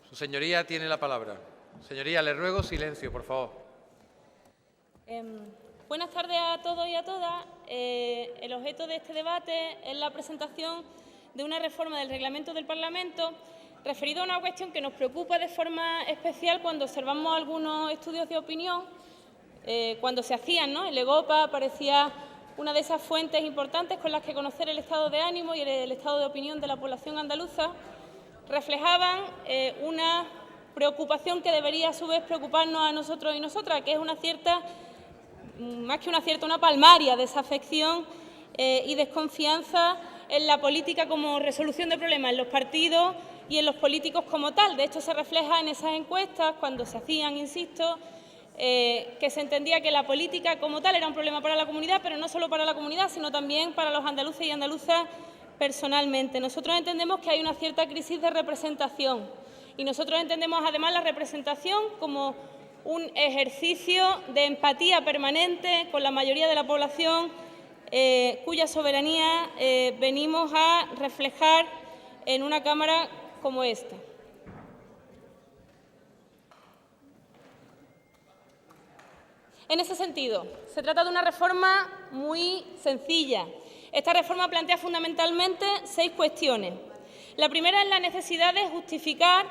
Su señoría tiene la palabra. Señoría, le ruego silencio, por favor. Buenas tardes a todos y a todas. El objeto de este debate es la presentación de una reforma del reglamento del Parlamento referido a una cuestión que nos preocupa de forma especial cuando observamos algunos estudios de opinión. Cuando se hacían, ¿no? El EGOPA parecía una de esas fuentes importantes con las que conocer el estado de ánimo y el estado de opinión de la población andaluza. Reflejaban una preocupación que debería a su vez preocuparnos a nosotros y nosotras, que es una cierta, más que una cierta, una palmaria desafección y desconfianza en la política como resolución de problemas, en los partidos y en los políticos como tal. De hecho, se refleja en esas encuestas, cuando se hacían, insisto, que se entendía que la política como tal era un problema para la comunidad, pero no solo para la comunidad, sino también para los andaluces y andaluzas personalmente. Nosotros entendemos que hay una cierta crisis de representación y nosotros entendemos además la representación como un ejercicio de empatía permanente con la mayoría de la población cuya soberanía venimos a reflejar en una Cámara como esta. En ese sentido, se trata de una reforma muy sencilla. Esta reforma plantea fundamentalmente 6 cuestiones. La primera es la necesidad de justificar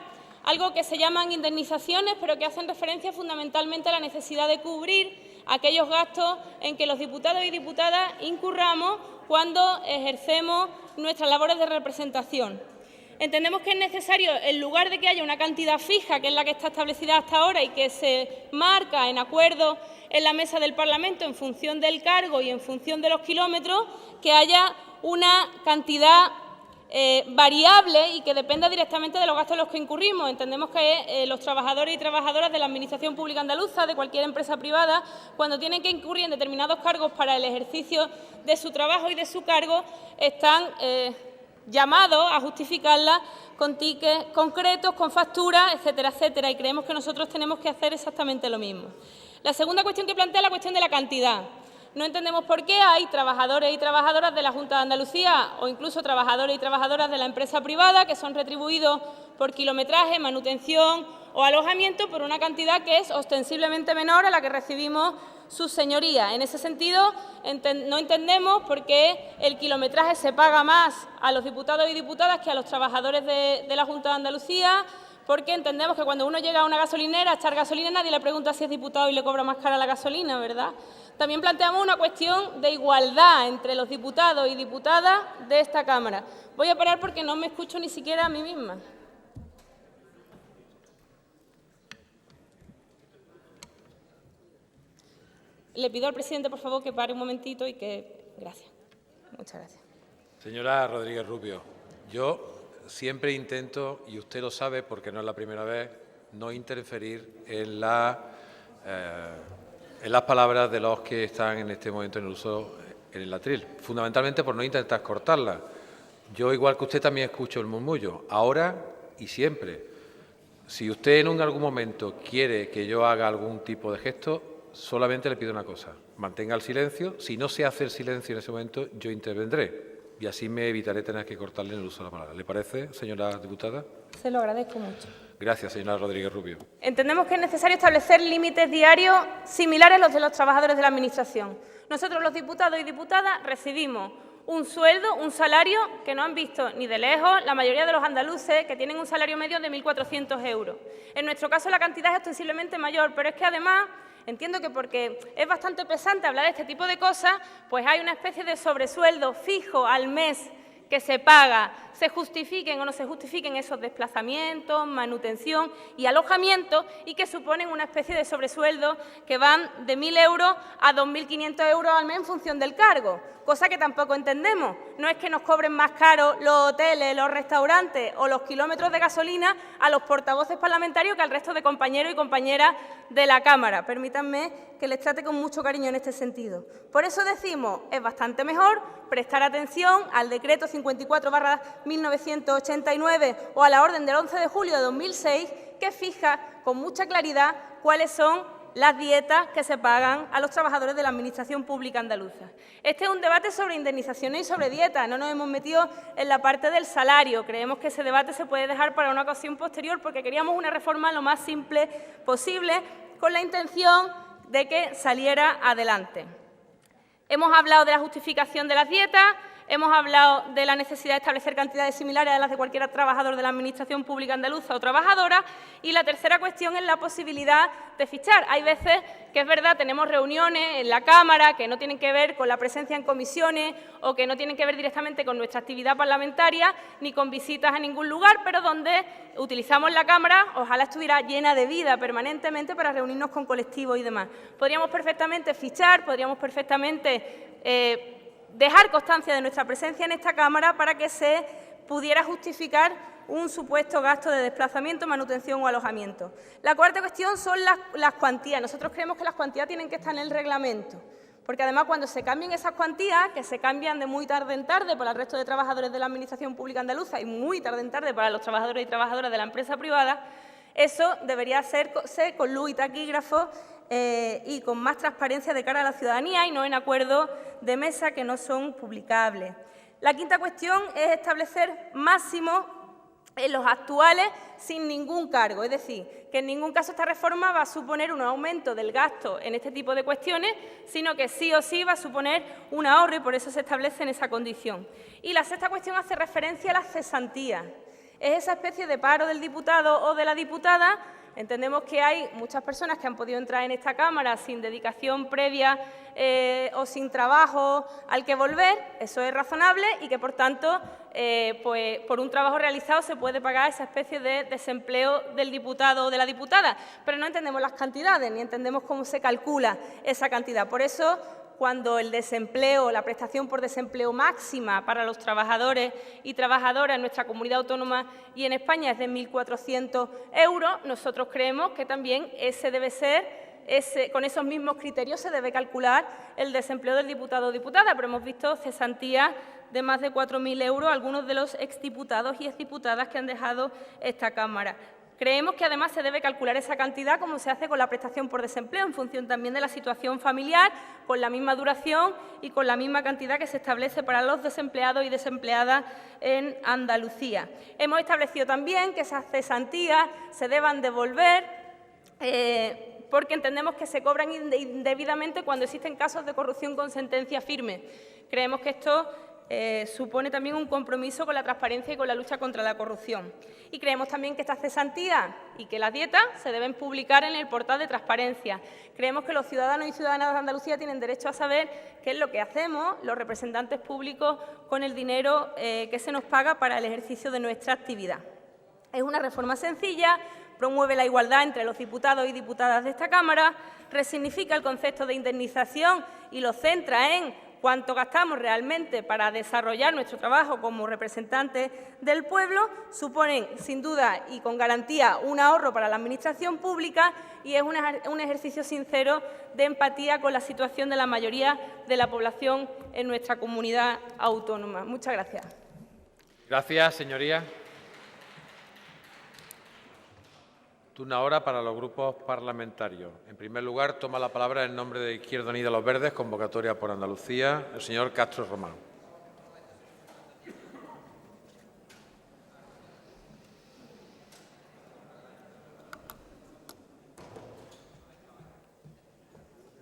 algo que se llaman indemnizaciones, pero que hacen referencia fundamentalmente a la necesidad de cubrir aquellos gastos en que los diputados y diputadas incurramos cuando ejercemos nuestras labores de representación. Entendemos que es necesario, en lugar de que haya una cantidad fija, que es la que está establecida hasta ahora y que se marca en acuerdo en la mesa del Parlamento en función del cargo y en función de los kilómetros, que haya una cantidad variable y que dependa directamente de los gastos en los que incurrimos. Entendemos que los trabajadores y trabajadoras de la Administración Pública Andaluza, de cualquier empresa privada, cuando tienen que incurrir en determinados cargos para el ejercicio de su trabajo y de su cargo, están llamados a justificarla con tickets concretos, con facturas, etcétera, etcétera, y creemos que nosotros tenemos que hacer exactamente lo mismo. La segunda cuestión que plantea es la cuestión de la cantidad. No entendemos por qué hay trabajadores y trabajadoras de la Junta de Andalucía o incluso trabajadores y trabajadoras de la empresa privada que son retribuidos por kilometraje, manutención o alojamiento por una cantidad que es ostensiblemente menor a la que recibimos sus señorías. En ese sentido, no entendemos por qué el kilometraje se paga más a los diputados y diputadas que a los trabajadores de la Junta de Andalucía, porque entendemos que cuando uno llega a una gasolinera a echar gasolina nadie le pregunta si es diputado y le cobra más cara la gasolina, ¿verdad? También planteamos una cuestión de igualdad entre los diputados y diputadas de esta Cámara. Voy a parar porque no me escucho ni siquiera a mí misma. Le pido al presidente, por favor, que pare un momentito y que... Gracias. Muchas gracias. Señora Rodríguez Rubio, yo siempre intento, y usted lo sabe porque no es la primera vez, no interferir en las palabras de los que están en este momento en el uso en el atril, fundamentalmente por no intentar cortarlas. Yo, igual que usted, también escucho el murmullo, ahora y siempre. Si usted en algún momento quiere que yo haga algún tipo de gesto, solamente le pido una cosa: mantenga el silencio. Si no se hace el silencio en ese momento, yo intervendré y así me evitaré tener que cortarle en el uso de la palabra. ¿Le parece, señora diputada? Se lo agradezco mucho. Gracias, señora Rodríguez Rubio. Entendemos que es necesario establecer límites diarios similares a los de los trabajadores de la Administración. Nosotros, los diputados y diputadas, recibimos un sueldo, un salario que no han visto ni de lejos la mayoría de los andaluces, que tienen un salario medio de 1.400 euros. En nuestro caso la cantidad es ostensiblemente mayor, pero es que además entiendo que porque es bastante pesante hablar de este tipo de cosas, pues hay una especie de sobresueldo fijo al mes que se paga, se justifiquen o no se justifiquen esos desplazamientos, manutención y alojamiento, y que suponen una especie de sobresueldo que van de 1.000 euros a 2.500 euros al mes en función del cargo, cosa que tampoco entendemos. No es que nos cobren más caro los hoteles, los restaurantes o los kilómetros de gasolina a los portavoces parlamentarios que al resto de compañeros y compañeras de la Cámara. Permítanme que les trate con mucho cariño en este sentido. Por eso decimos, es bastante mejor prestar atención al decreto 54/1989 o a la orden del 11 de julio de 2006, que fija con mucha claridad cuáles son las dietas que se pagan a los trabajadores de la Administración Pública andaluza. Este es un debate sobre indemnizaciones y sobre dietas. No nos hemos metido en la parte del salario. Creemos que ese debate se puede dejar para una ocasión posterior porque queríamos una reforma lo más simple posible con la intención de que saliera adelante. Hemos hablado de la justificación de las dietas, hemos hablado de la necesidad de establecer cantidades similares a las de cualquier trabajador de la Administración Pública andaluza o trabajadora, y la tercera cuestión es la posibilidad de fichar. Hay veces que es verdad, tenemos reuniones en la Cámara que no tienen que ver con la presencia en comisiones o que no tienen que ver directamente con nuestra actividad parlamentaria ni con visitas a ningún lugar, pero donde utilizamos la Cámara, ojalá estuviera llena de vida permanentemente para reunirnos con colectivos y demás. Podríamos perfectamente fichar, podríamos perfectamente dejar constancia de nuestra presencia en esta Cámara para que se pudiera justificar un supuesto gasto de desplazamiento, manutención o alojamiento. La cuarta cuestión son las cuantías. Nosotros creemos que las cuantías tienen que estar en el reglamento, porque además cuando se cambien esas cuantías, que se cambian de muy tarde en tarde para el resto de trabajadores de la Administración Pública andaluza y muy tarde en tarde para los trabajadores y trabajadoras de la empresa privada, eso debería hacerse con luz y taquígrafo y con más transparencia de cara a la ciudadanía y no en acuerdos de mesa que no son publicables. La quinta cuestión es establecer máximos en los actuales sin ningún cargo, es decir, que en ningún caso esta reforma va a suponer un aumento del gasto en este tipo de cuestiones, sino que sí o sí va a suponer un ahorro y por eso se establece en esa condición. Y la sexta cuestión hace referencia a las cesantías. Es esa especie de paro del diputado o de la diputada. Entendemos que hay muchas personas que han podido entrar en esta Cámara sin dedicación previa o sin trabajo al que volver, eso es razonable y que, por tanto, pues, por un trabajo realizado se puede pagar esa especie de desempleo del diputado o de la diputada, pero no entendemos las cantidades ni entendemos cómo se calcula esa cantidad. Por eso, cuando el desempleo, la prestación por desempleo máxima para los trabajadores y trabajadoras en nuestra comunidad autónoma y en España es de 1.400 euros, nosotros creemos que también ese debe ser, con esos mismos criterios se debe calcular el desempleo del diputado o diputada, pero hemos visto cesantías de más de 4.000 euros algunos de los exdiputados y exdiputadas que han dejado esta Cámara. Creemos que además se debe calcular esa cantidad como se hace con la prestación por desempleo, en función también de la situación familiar, con la misma duración y con la misma cantidad que se establece para los desempleados y desempleadas en Andalucía. Hemos establecido también que esas cesantías se deban devolver porque entendemos que se cobran indebidamente cuando existen casos de corrupción con sentencia firme. Creemos que esto supone también un compromiso con la transparencia y con la lucha contra la corrupción. Y creemos también que estas cesantías y que las dietas se deben publicar en el portal de transparencia. Creemos que los ciudadanos y ciudadanas de Andalucía tienen derecho a saber qué es lo que hacemos los representantes públicos con el dinero que se nos paga para el ejercicio de nuestra actividad. Es una reforma sencilla, promueve la igualdad entre los diputados y diputadas de esta Cámara, resignifica el concepto de indemnización y lo centra en cuánto gastamos realmente para desarrollar nuestro trabajo como representantes del pueblo, suponen sin duda y con garantía un ahorro para la Administración pública y es un ejercicio sincero de empatía con la situación de la mayoría de la población en nuestra comunidad autónoma. Muchas gracias. Gracias, señoría. Turno ahora para los grupos parlamentarios. En primer lugar, toma la palabra en nombre de Izquierda Unida Los Verdes, convocatoria por Andalucía, el señor Castro Román.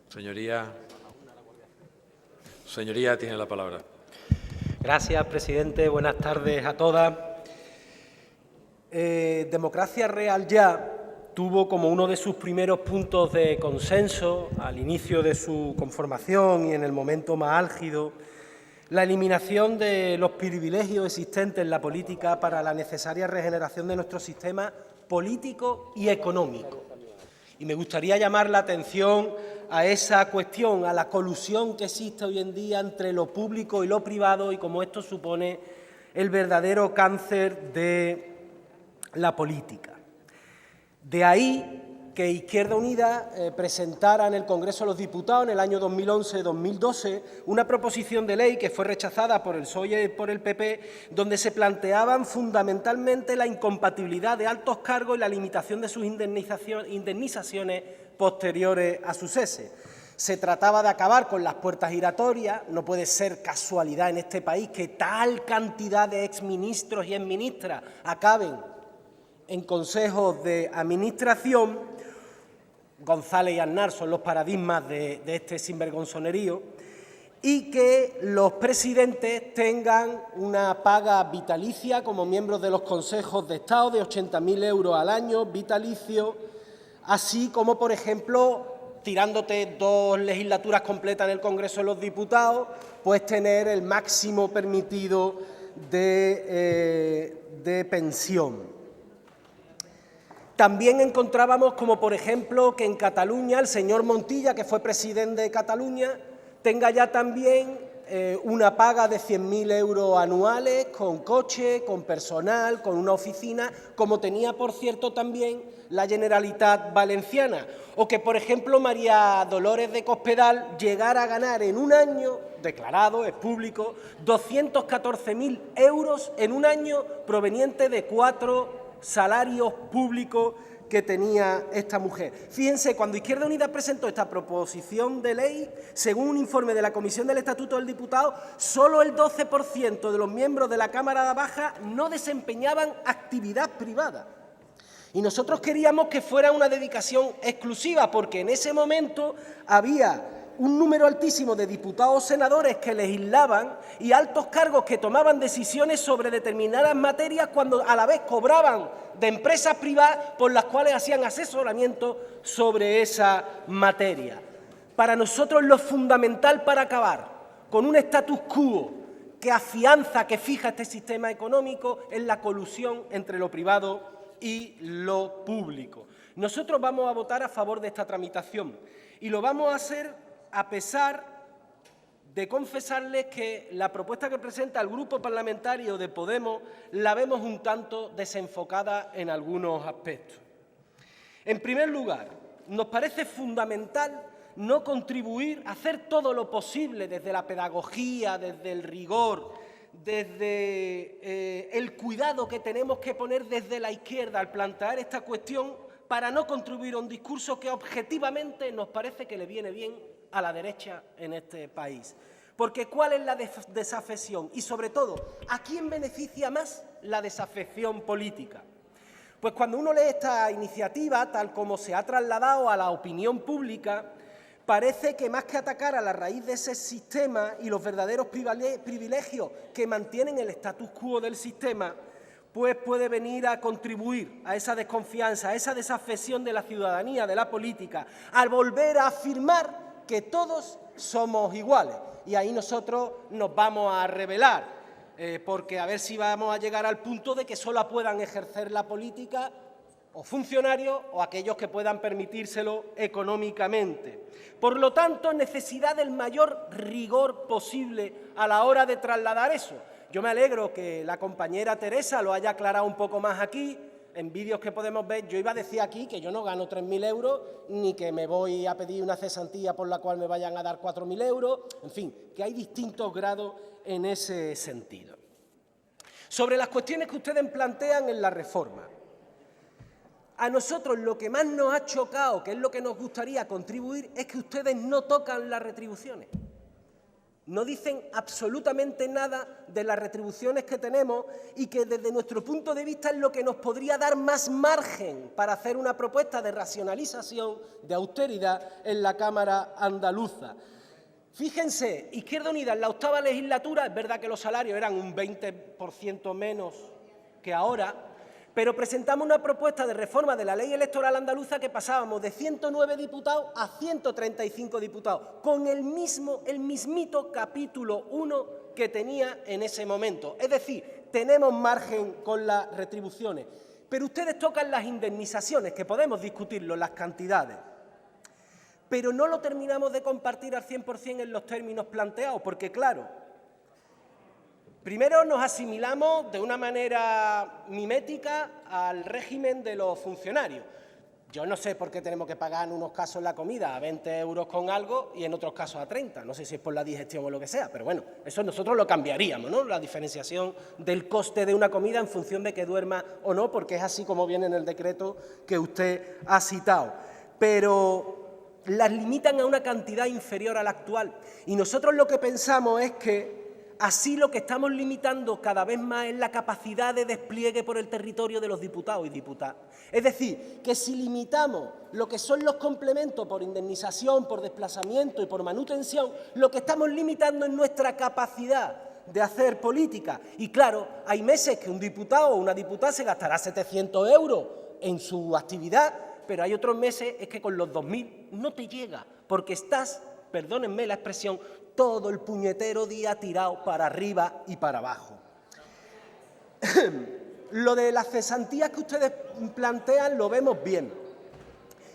Señoría, tiene la palabra. Gracias, presidente. Buenas tardes a todas. Democracia Real Ya tuvo como uno de sus primeros puntos de consenso al inicio de su conformación y en el momento más álgido la eliminación de los privilegios existentes en la política para la necesaria regeneración de nuestro sistema político y económico. Y me gustaría llamar la atención a esa cuestión, a la colusión que existe hoy en día entre lo público y lo privado y cómo esto supone el verdadero cáncer de la política. De ahí que Izquierda Unida presentara en el Congreso de los Diputados en el año 2011-2012 una proposición de ley que fue rechazada por el PSOE y por el PP, donde se planteaban fundamentalmente la incompatibilidad de altos cargos y la limitación de sus indemnizaciones posteriores a su cese. Se trataba de acabar con las puertas giratorias. No puede ser casualidad en este país que tal cantidad de exministros y exministras acaben en consejos de administración. González y Aznar son los paradigmas de este sinvergonzonerío, y que los presidentes tengan una paga vitalicia como miembros de los consejos de Estado de 80.000 euros al año vitalicio, así como, por ejemplo, tirándote 2 legislaturas completas en el Congreso de los Diputados, puedes tener el máximo permitido de pensión. También encontrábamos como, por ejemplo, que en Cataluña el señor Montilla, que fue presidente de Cataluña, tenga ya también una paga de 100.000 euros anuales, con coche, con personal, con una oficina, como tenía, por cierto, también la Generalitat Valenciana. O que, por ejemplo, María Dolores de Cospedal llegara a ganar en un año, declarado, es público, 214.000 euros en un año proveniente de 4 salarios públicos que tenía esta mujer. Fíjense, cuando Izquierda Unida presentó esta proposición de ley, según un informe de la Comisión del Estatuto del Diputado, solo el 12% de los miembros de la Cámara Baja no desempeñaban actividad privada. Y nosotros queríamos que fuera una dedicación exclusiva, porque en ese momento había un número altísimo de diputados o senadores que legislaban y altos cargos que tomaban decisiones sobre determinadas materias cuando a la vez cobraban de empresas privadas por las cuales hacían asesoramiento sobre esa materia. Para nosotros lo fundamental para acabar con un status quo que afianza, que fija este sistema económico, es la colusión entre lo privado y lo público. Nosotros vamos a votar a favor de esta tramitación y lo vamos a hacer a pesar de confesarles que la propuesta que presenta el Grupo Parlamentario de Podemos la vemos un tanto desenfocada en algunos aspectos. En primer lugar, nos parece fundamental no contribuir a hacer todo lo posible desde la pedagogía, desde el rigor, desde el cuidado que tenemos que poner desde la izquierda al plantear esta cuestión para no contribuir a un discurso que objetivamente nos parece que le viene bien a la derecha en este país. Porque ¿cuál es la desafección? Y sobre todo, ¿a quién beneficia más la desafección política? Pues cuando uno lee esta iniciativa, tal como se ha trasladado a la opinión pública, parece que más que atacar a la raíz de ese sistema y los verdaderos privilegios que mantienen el status quo del sistema, pues puede venir a contribuir a esa desconfianza, a esa desafección de la ciudadanía, de la política, al volver a afirmar que todos somos iguales. Y ahí nosotros nos vamos a rebelar, porque a ver si vamos a llegar al punto de que solo puedan ejercer la política o funcionarios o aquellos que puedan permitírselo económicamente. Por lo tanto, necesidad del mayor rigor posible a la hora de trasladar eso. Yo me alegro que la compañera Teresa lo haya aclarado un poco más aquí. En vídeos que podemos ver, yo iba a decir aquí que yo no gano 3.000 euros, ni que me voy a pedir una cesantía por la cual me vayan a dar 4.000 euros, en fin, que hay distintos grados en ese sentido. Sobre las cuestiones que ustedes plantean en la reforma, a nosotros lo que más nos ha chocado, que es lo que nos gustaría contribuir, es que ustedes no tocan las retribuciones. No dicen absolutamente nada de las retribuciones que tenemos y que desde nuestro punto de vista es lo que nos podría dar más margen para hacer una propuesta de racionalización, de austeridad en la Cámara andaluza. Fíjense, Izquierda Unida en la 8ª legislatura, es verdad que los salarios eran un 20% menos que ahora, pero presentamos una propuesta de reforma de la ley electoral andaluza que pasábamos de 109 diputados a 135 diputados, con el mismito capítulo 1 que tenía en ese momento. Es decir, tenemos margen con las retribuciones, pero ustedes tocan las indemnizaciones, que podemos discutirlo, las cantidades, pero no lo terminamos de compartir al 100% en los términos planteados, porque claro, primero nos asimilamos de una manera mimética al régimen de los funcionarios. Yo no sé por qué tenemos que pagar en unos casos la comida a 20 euros con algo y en otros casos a 30. No sé si es por la digestión o lo que sea, pero bueno, eso nosotros lo cambiaríamos, ¿no? La diferenciación del coste de una comida en función de que duerma o no, porque es así como viene en el decreto que usted ha citado. pero las limitan a una cantidad inferior a la actual. Y nosotros lo que pensamos es que así lo que estamos limitando cada vez más es la capacidad de despliegue por el territorio de los diputados y diputadas. Es decir, que si limitamos lo que son los complementos por indemnización, por desplazamiento y por manutención, lo que estamos limitando es nuestra capacidad de hacer política. Y claro, hay meses que un diputado o una diputada se gastará 700 euros en su actividad, pero hay otros meses es que con los 2.000 no te llega, porque estás, perdónenme la expresión, todo el puñetero día tirado para arriba y para abajo. Lo de las cesantías que ustedes plantean lo vemos bien.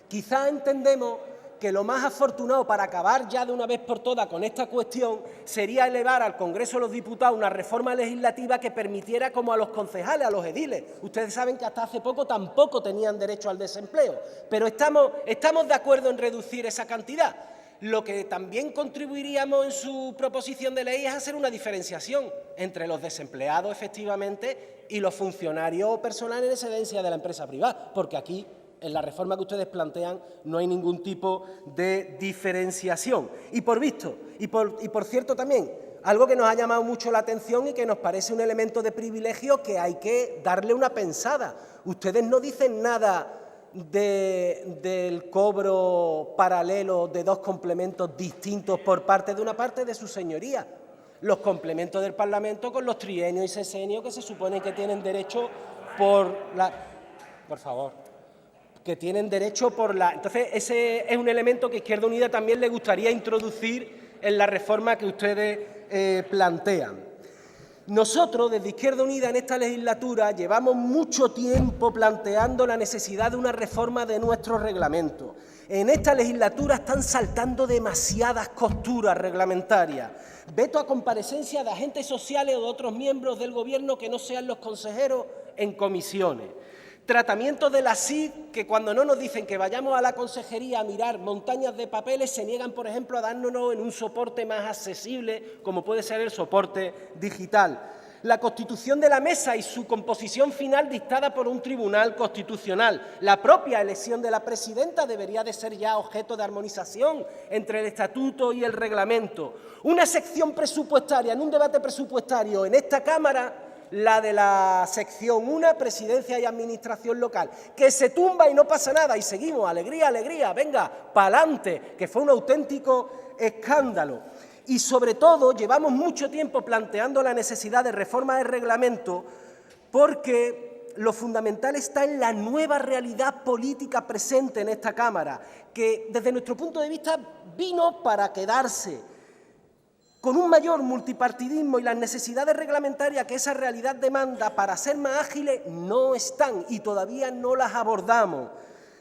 Quizás entendemos que lo más afortunado para acabar ya de una vez por todas con esta cuestión sería elevar al Congreso de los Diputados una reforma legislativa que permitiera como a los concejales, a los ediles. Ustedes saben que hasta hace poco tampoco tenían derecho al desempleo, pero estamos de acuerdo en reducir esa cantidad. Lo que también contribuiríamos en su proposición de ley es hacer una diferenciación entre los desempleados, efectivamente, y los funcionarios o personal en excedencia de la empresa privada, porque aquí, en la reforma que ustedes plantean, no hay ningún tipo de diferenciación. Y por cierto también, algo que nos ha llamado mucho la atención y que nos parece un elemento de privilegio que hay que darle una pensada. Ustedes no dicen nada del cobro paralelo de dos complementos distintos por parte de una parte de su señoría. Los complementos del Parlamento con los trienios y sesenios que se supone que tienen derecho por la... Por favor. Que tienen derecho por la... Entonces, ese es un elemento que Izquierda Unida también le gustaría introducir en la reforma que ustedes plantean. Nosotros, desde Izquierda Unida, en esta legislatura, llevamos mucho tiempo planteando la necesidad de una reforma de nuestro reglamento. En esta legislatura están saltando demasiadas costuras reglamentarias. Veto a comparecencia de agentes sociales o de otros miembros del Gobierno que no sean los consejeros en comisiones. Tratamientos de la SIC que cuando no nos dicen que vayamos a la consejería a mirar montañas de papeles se niegan, por ejemplo, a dárnoslo en un soporte más accesible como puede ser el soporte digital. La constitución de la mesa y su composición final dictada por un tribunal constitucional. La propia elección de la presidenta debería de ser ya objeto de armonización entre el estatuto y el reglamento. Una sección presupuestaria en un debate presupuestario en esta Cámara, la de la sección 1, Presidencia y Administración Local, que se tumba y no pasa nada, y seguimos, alegría, alegría, venga, pa'lante, que fue un auténtico escándalo. Y sobre todo, llevamos mucho tiempo planteando la necesidad de reforma del reglamento porque lo fundamental está en la nueva realidad política presente en esta Cámara, que desde nuestro punto de vista vino para quedarse, con un mayor multipartidismo y las necesidades reglamentarias que esa realidad demanda para ser más ágiles no están y todavía no las abordamos.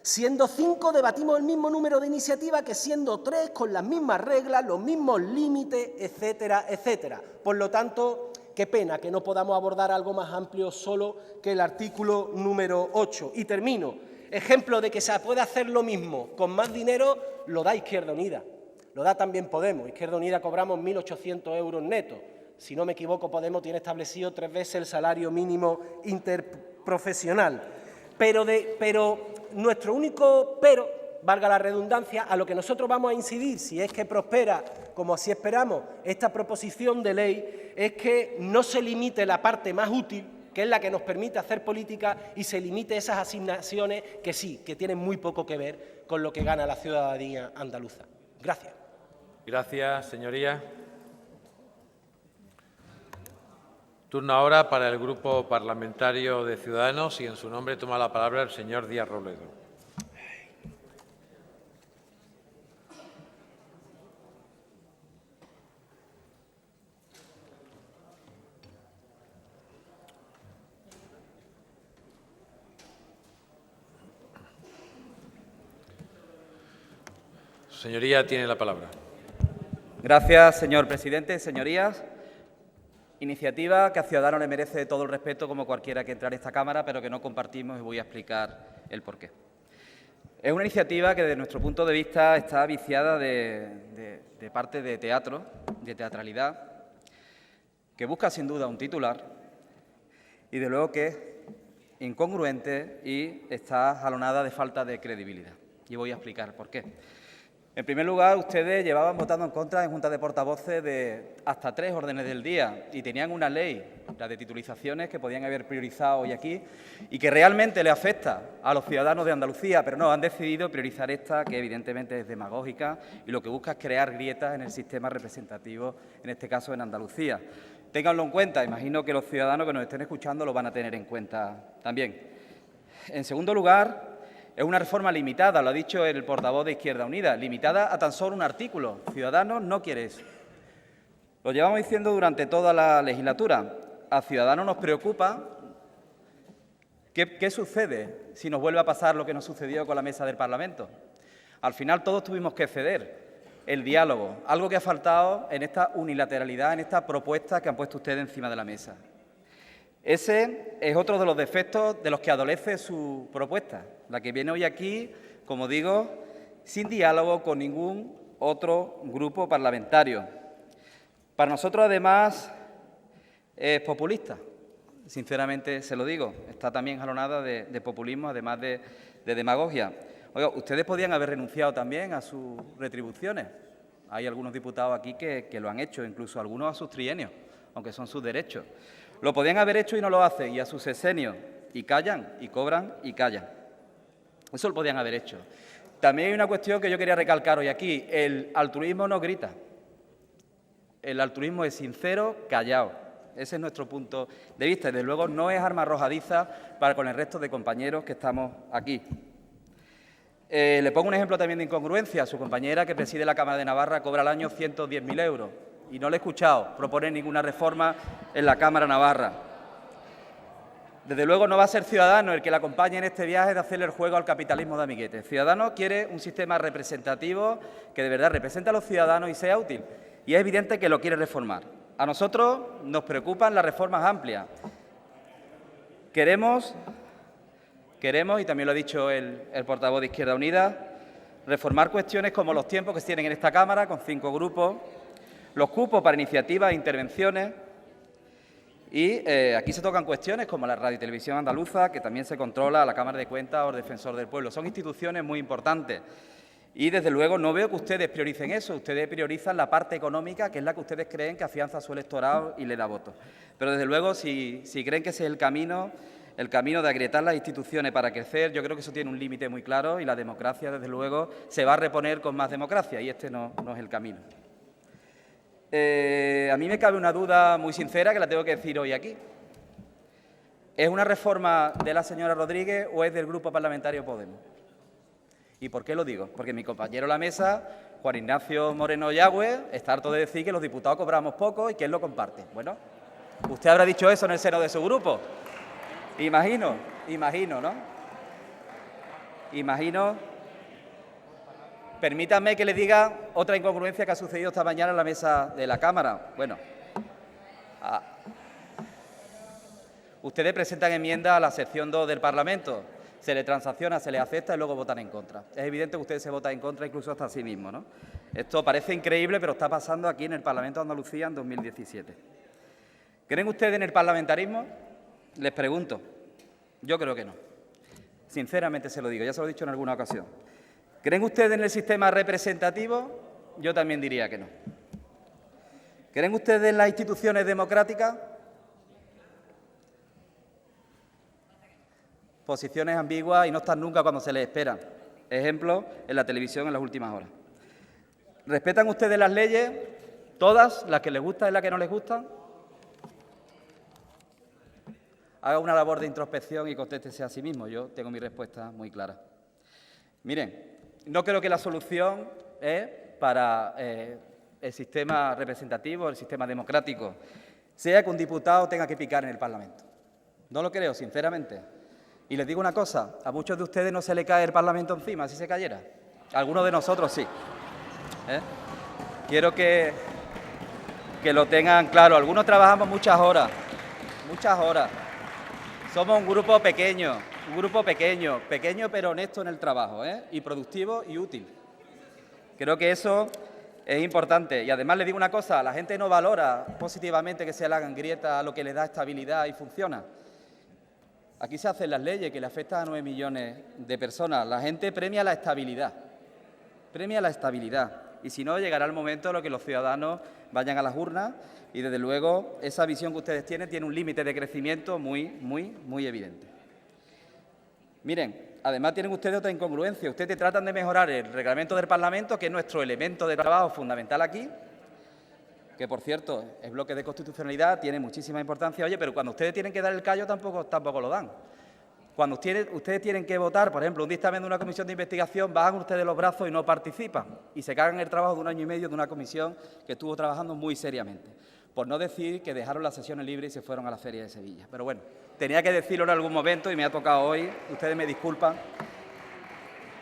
Siendo 5 debatimos el mismo número de iniciativas que siendo 3 con las mismas reglas, los mismos límites, etcétera, etcétera. Por lo tanto, qué pena que no podamos abordar algo más amplio solo que el artículo número 8. Y termino. Ejemplo de que se puede hacer lo mismo con más dinero lo da Izquierda Unida. Lo da también Podemos. Izquierda Unida cobramos 1.800 euros netos. Si no me equivoco, Podemos tiene establecido 3 veces el salario mínimo interprofesional. Pero nuestro único pero, valga la redundancia, a lo que nosotros vamos a incidir, si es que prospera, como así esperamos, esta proposición de ley, es que no se limite la parte más útil, que es la que nos permite hacer política, y se limite esas asignaciones que sí, que tienen muy poco que ver con lo que gana la ciudadanía andaluza. Gracias. Gracias, señoría. Turno ahora para el Grupo Parlamentario de Ciudadanos y en su nombre toma la palabra el señor Díaz Robledo. Señoría, tiene la palabra. Gracias, señor presidente. Señorías, iniciativa que a Ciudadanos le merece todo el respeto como cualquiera que entra en esta Cámara, pero que no compartimos y voy a explicar el porqué. Es una iniciativa que, desde nuestro punto de vista, está viciada de parte de teatro, de teatralidad, que busca sin duda un titular y, de luego, que es incongruente y está jalonada de falta de credibilidad. Y voy a explicar por qué. En primer lugar, ustedes llevaban votando en contra en Junta de Portavoces de hasta 3 órdenes del día y tenían una ley, la de titulizaciones, que podían haber priorizado hoy aquí y que realmente le afecta a los ciudadanos de Andalucía, pero no, han decidido priorizar esta, que evidentemente es demagógica y lo que busca es crear grietas en el sistema representativo, en este caso en Andalucía. Ténganlo en cuenta, imagino que los ciudadanos que nos estén escuchando lo van a tener en cuenta también. En segundo lugar, es una reforma limitada, lo ha dicho el portavoz de Izquierda Unida, limitada a tan solo un artículo. Ciudadanos no quiere eso. Lo llevamos diciendo durante toda la legislatura. A Ciudadanos nos preocupa qué sucede si nos vuelve a pasar lo que nos sucedió con la mesa del Parlamento. Al final todos tuvimos que ceder el diálogo, algo que ha faltado en esta unilateralidad, en esta propuesta que han puesto ustedes encima de la mesa. Ese es otro de los defectos de los que adolece su propuesta, la que viene hoy aquí, como digo, sin diálogo con ningún otro grupo parlamentario. Para nosotros, además, es populista, sinceramente se lo digo. Está también jalonada de populismo, además de demagogia. Oiga, ustedes podían haber renunciado también a sus retribuciones. Hay algunos diputados aquí que lo han hecho, incluso algunos a sus trienios, aunque son sus derechos. Lo podían haber hecho y no lo hacen, y a sus sexenios, y callan, y cobran, y callan. Eso lo podían haber hecho. También hay una cuestión que yo quería recalcar hoy aquí. El altruismo no grita. El altruismo es sincero, callado. Ese es nuestro punto de vista. Y, desde luego, no es arma arrojadiza para con el resto de compañeros que estamos aquí. Le pongo un ejemplo también de incongruencia. Su compañera, que preside la Cámara de Navarra, cobra al año 110.000 euros. Y no le he escuchado proponer ninguna reforma en la Cámara Navarra. Desde luego no va a ser Ciudadanos el que la acompañe en este viaje de hacerle el juego al capitalismo de amiguetes. Ciudadanos quiere un sistema representativo que de verdad represente a los ciudadanos y sea útil. Y es evidente que lo quiere reformar. A nosotros nos preocupan las reformas amplias. Queremos, y también lo ha dicho el portavoz de Izquierda Unida, reformar cuestiones como los tiempos que se tienen en esta Cámara, con 5 grupos, los cupos para iniciativas e intervenciones, y aquí se tocan cuestiones como la Radio y Televisión Andaluza, que también se controla, la Cámara de Cuentas o el Defensor del Pueblo. Son instituciones muy importantes. Y, desde luego, no veo que ustedes prioricen eso. Ustedes priorizan la parte económica, que es la que ustedes creen que afianza su electorado y le da votos. Pero, desde luego, si creen que ese es el camino de agrietar las instituciones para crecer, yo creo que eso tiene un límite muy claro y la democracia, desde luego, se va a reponer con más democracia y este no es el camino. A mí me cabe una duda muy sincera que la tengo que decir hoy aquí. ¿Es una reforma de la señora Rodríguez o es del Grupo Parlamentario Podemos? ¿Y por qué lo digo? Porque mi compañero en la mesa, Juan Ignacio Moreno Yagüe, está harto de decir que los diputados cobramos poco y que él lo comparte. Bueno, usted habrá dicho eso en el seno de su grupo. Imagino, ¿no? Imagino. Permítanme que le diga otra incongruencia que ha sucedido esta mañana en la mesa de la Cámara. Bueno, ustedes presentan enmiendas a la sección 2 del Parlamento, se le transacciona, se le acepta y luego votan en contra. Es evidente que ustedes se votan en contra incluso hasta sí mismos, ¿no? Esto parece increíble, pero está pasando aquí en el Parlamento de Andalucía en 2017. ¿Creen ustedes en el parlamentarismo? Les pregunto. Yo creo que no. Sinceramente se lo digo, ya se lo he dicho en alguna ocasión. ¿Creen ustedes en el sistema representativo? Yo también diría que no. ¿Creen ustedes en las instituciones democráticas? Posiciones ambiguas y no están nunca cuando se les espera. Ejemplo, en la televisión en las últimas horas. ¿Respetan ustedes las leyes? ¿Todas? ¿Las que les gustan y las que no les gustan? Haga una labor de introspección y contéstese a sí mismo. Yo tengo mi respuesta muy clara. Miren, no creo que la solución para el sistema representativo, el sistema democrático, sea que un diputado tenga que picar en el Parlamento. No lo creo, sinceramente. Y les digo una cosa, a muchos de ustedes no se le cae el Parlamento encima, si se cayera. A algunos de nosotros sí. Quiero que lo tengan claro. Algunos trabajamos muchas horas. Somos un grupo pequeño pero honesto en el trabajo, y productivo y útil. Creo que eso es importante. Y además les digo una cosa, la gente no valora positivamente que se le hagan grietas a lo que le da estabilidad y funciona. Aquí se hacen las leyes que le afectan a 9 millones de personas. La gente premia la estabilidad. Premia la estabilidad. Y si no, llegará el momento en el que los ciudadanos vayan a las urnas y, desde luego, esa visión que ustedes tiene un límite de crecimiento muy evidente. Miren, además tienen ustedes otra incongruencia. Ustedes tratan de mejorar el reglamento del Parlamento, que es nuestro elemento de trabajo fundamental aquí, que, por cierto, el bloque de constitucionalidad tiene muchísima importancia. Oye, pero cuando ustedes tienen que dar el callo tampoco lo dan. Cuando ustedes tienen que votar, por ejemplo, un dictamen de una comisión de investigación, bajan ustedes los brazos y no participan. Y se cargan el trabajo de 1 año y medio de una comisión que estuvo trabajando muy seriamente. Por no decir que dejaron las sesiones libres y se fueron a la Feria de Sevilla. Pero bueno, tenía que decirlo en algún momento y me ha tocado hoy. Ustedes me disculpan.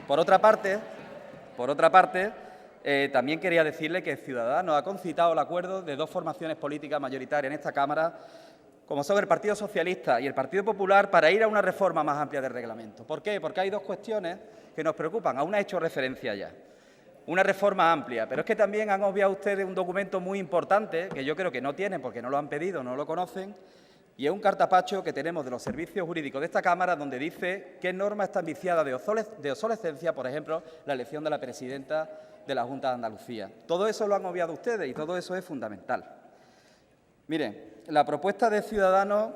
Por otra parte, también quería decirle que Ciudadanos ha concitado el acuerdo de 2 formaciones políticas mayoritarias en esta Cámara, como son el Partido Socialista y el Partido Popular, para ir a una reforma más amplia del reglamento. ¿Por qué? Porque hay 2 cuestiones que nos preocupan. A una he hecho referencia ya. Una reforma amplia, pero es que también han obviado ustedes un documento muy importante, que yo creo que no tienen porque no lo han pedido, no lo conocen, y es un cartapacho que tenemos de los servicios jurídicos de esta Cámara donde dice qué norma está viciada de obsolescencia, por ejemplo, la elección de la presidenta de la Junta de Andalucía. Todo eso lo han obviado ustedes y todo eso es fundamental. Miren, la propuesta de Ciudadanos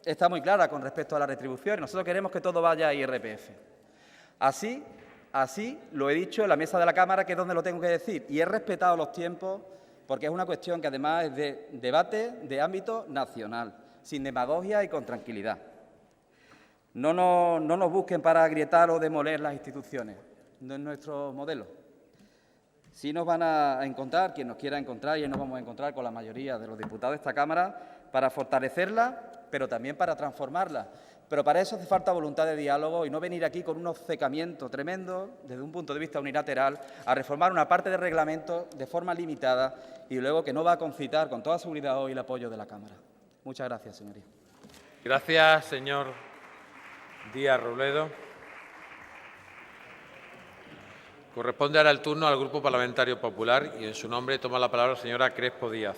está muy clara con respecto a la retribución. Nosotros queremos que todo vaya a IRPF. Así lo he dicho en la mesa de la Cámara, que es donde lo tengo que decir, y he respetado los tiempos porque es una cuestión que además es de debate de ámbito nacional, sin demagogia y con tranquilidad. No nos busquen para agrietar o demoler las instituciones, no es nuestro modelo. Sí nos van a encontrar, quien nos quiera encontrar, y ahí nos vamos a encontrar con la mayoría de los diputados de esta Cámara, para fortalecerla, pero también para transformarla. Pero para eso hace falta voluntad de diálogo y no venir aquí con un obcecamiento tremendo, desde un punto de vista unilateral, a reformar una parte del reglamento de forma limitada y luego que no va a concitar con toda seguridad hoy el apoyo de la Cámara. Muchas gracias, señoría. Gracias, señor Díaz Robledo. Corresponde ahora el turno al Grupo Parlamentario Popular y en su nombre toma la palabra la señora Crespo Díaz.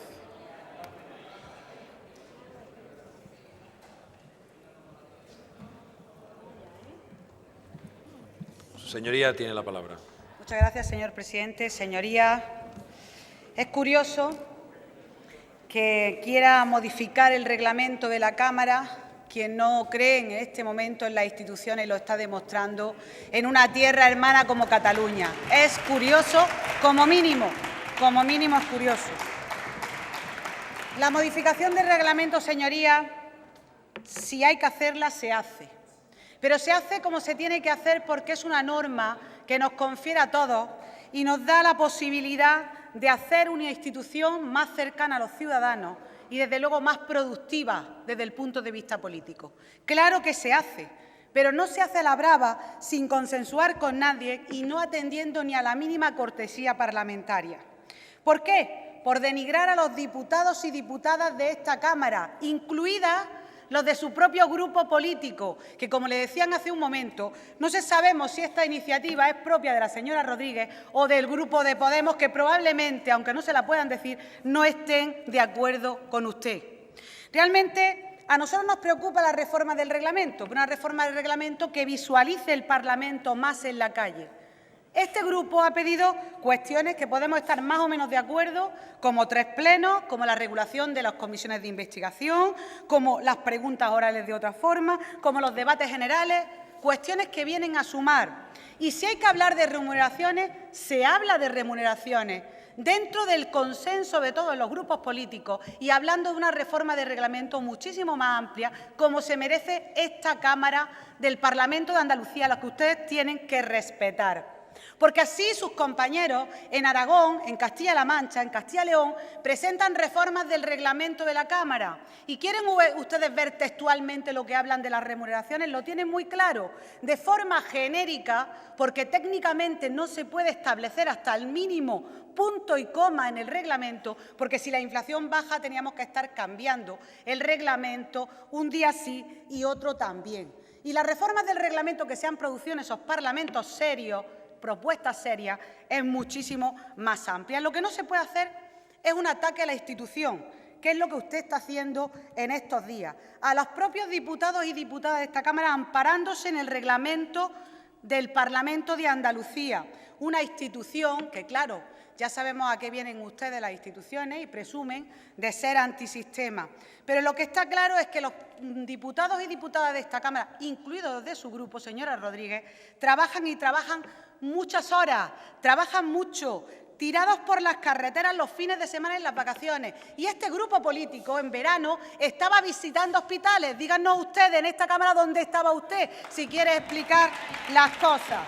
Su señoría tiene la palabra. Muchas gracias, señor presidente. Señorías, es curioso que quiera modificar el reglamento de la Cámara quien no cree en este momento en las instituciones lo está demostrando en una tierra hermana como Cataluña. Es curioso, como mínimo es curioso. La modificación del reglamento, señorías, si hay que hacerla, se hace. Pero se hace como se tiene que hacer porque es una norma que nos confiere a todos y nos da la posibilidad de hacer una institución más cercana a los ciudadanos y, desde luego, más productiva desde el punto de vista político. Claro que se hace, pero no se hace a la brava, sin consensuar con nadie y no atendiendo ni a la mínima cortesía parlamentaria. ¿Por qué? Por denigrar a los diputados y diputadas de esta Cámara, incluidas los de su propio grupo político, que, como le decían hace un momento, no sabemos si esta iniciativa es propia de la señora Rodríguez o del grupo de Podemos, que probablemente, aunque no se la puedan decir, no estén de acuerdo con usted. Realmente, a nosotros nos preocupa la reforma del reglamento, una reforma del reglamento que visualice el Parlamento más en la calle. Este grupo ha pedido cuestiones que podemos estar más o menos de acuerdo, como 3 plenos, como la regulación de las comisiones de investigación, como las preguntas orales de otra forma, como los debates generales, cuestiones que vienen a sumar. Y si hay que hablar de remuneraciones, se habla de remuneraciones dentro del consenso de todos los grupos políticos y hablando de una reforma de reglamento muchísimo más amplia, como se merece esta Cámara del Parlamento de Andalucía, a la que ustedes tienen que respetar. Porque así sus compañeros en Aragón, en Castilla-La Mancha, en Castilla y León, presentan reformas del reglamento de la Cámara. ¿Y quieren ustedes ver textualmente lo que hablan de las remuneraciones? Lo tienen muy claro, de forma genérica, porque técnicamente no se puede establecer hasta el mínimo punto y coma en el reglamento, porque si la inflación baja teníamos que estar cambiando el reglamento un día sí y otro también. Y las reformas del reglamento que se han producido en esos parlamentos serios, propuestas serias, es muchísimo más amplia. Lo que no se puede hacer es un ataque a la institución, que es lo que usted está haciendo en estos días. A los propios diputados y diputadas de esta Cámara amparándose en el reglamento del Parlamento de Andalucía, una institución que, claro, ya sabemos a qué vienen ustedes las instituciones y presumen de ser antisistema. Pero lo que está claro es que los diputados y diputadas de esta Cámara, incluidos los de su grupo, señora Rodríguez, trabajan y trabajan muchas horas, trabajan mucho, tirados por las carreteras los fines de semana y las vacaciones. Y este grupo político, en verano, estaba visitando hospitales. Díganos ustedes en esta Cámara dónde estaba usted, si quiere explicar las cosas.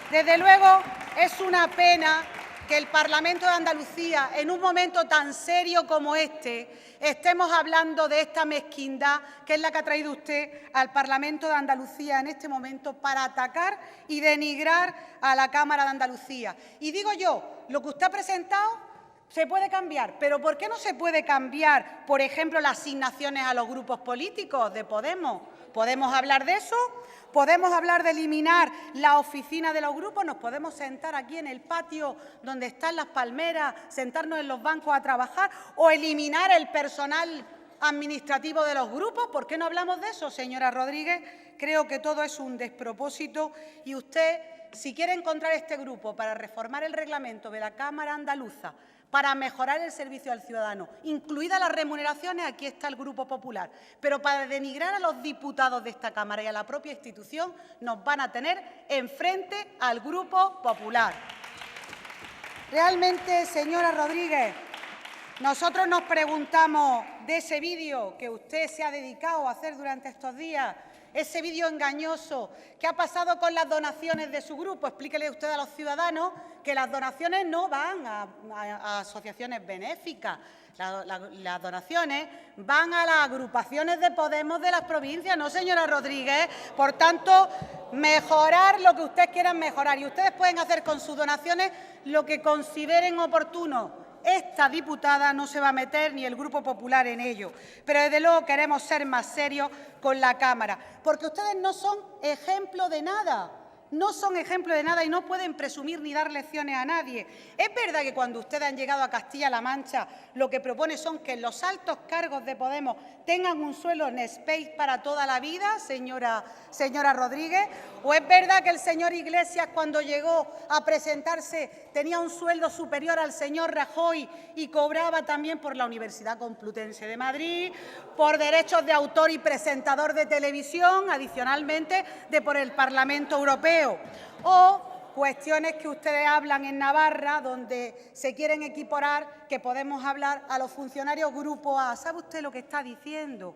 Desde luego, es una pena que el Parlamento de Andalucía, en un momento tan serio como este, estemos hablando de esta mezquindad que es la que ha traído usted al Parlamento de Andalucía en este momento para atacar y denigrar a la Cámara de Andalucía. Y digo yo, lo que usted ha presentado se puede cambiar, pero ¿por qué no se puede cambiar, por ejemplo, las asignaciones a los grupos políticos de Podemos? ¿Podemos hablar de eso? ¿Podemos hablar de eliminar la oficina de los grupos? ¿Nos podemos sentar aquí en el patio donde están las palmeras, sentarnos en los bancos a trabajar? ¿O eliminar el personal administrativo de los grupos? ¿Por qué no hablamos de eso, señora Rodríguez? Creo que todo es un despropósito y usted, si quiere encontrar este grupo para reformar el reglamento de la Cámara Andaluza, para mejorar el servicio al ciudadano, incluidas las remuneraciones, aquí está el Grupo Popular. Pero para denigrar a los diputados de esta Cámara y a la propia institución, nos van a tener enfrente al Grupo Popular. Realmente, señora Rodríguez, nosotros nos preguntamos de ese vídeo que usted se ha dedicado a hacer durante estos días, ese vídeo engañoso. ¿Qué ha pasado con las donaciones de su grupo? Explíquele usted a los ciudadanos que las donaciones no van a asociaciones benéficas. Las donaciones van a las agrupaciones de Podemos de las provincias, ¿no, señora Rodríguez? Por tanto, mejorar lo que ustedes quieran mejorar. Y ustedes pueden hacer con sus donaciones lo que consideren oportuno. Esta diputada no se va a meter ni el Grupo Popular en ello. Pero, desde luego, queremos ser más serios con la Cámara, porque ustedes no son ejemplo de nada. No son ejemplo de nada y no pueden presumir ni dar lecciones a nadie. Es verdad que cuando ustedes han llegado a Castilla-La Mancha, lo que propone son que los altos cargos de Podemos tengan un sueldo en space para toda la vida, señora Rodríguez. ¿O es verdad que el señor Iglesias, cuando llegó a presentarse, tenía un sueldo superior al señor Rajoy y cobraba también por la Universidad Complutense de Madrid, por derechos de autor y presentador de televisión, adicionalmente de por el Parlamento Europeo? O cuestiones que ustedes hablan en Navarra, donde se quieren equiparar, que podemos hablar a los funcionarios Grupo A. ¿Sabe usted lo que está diciendo?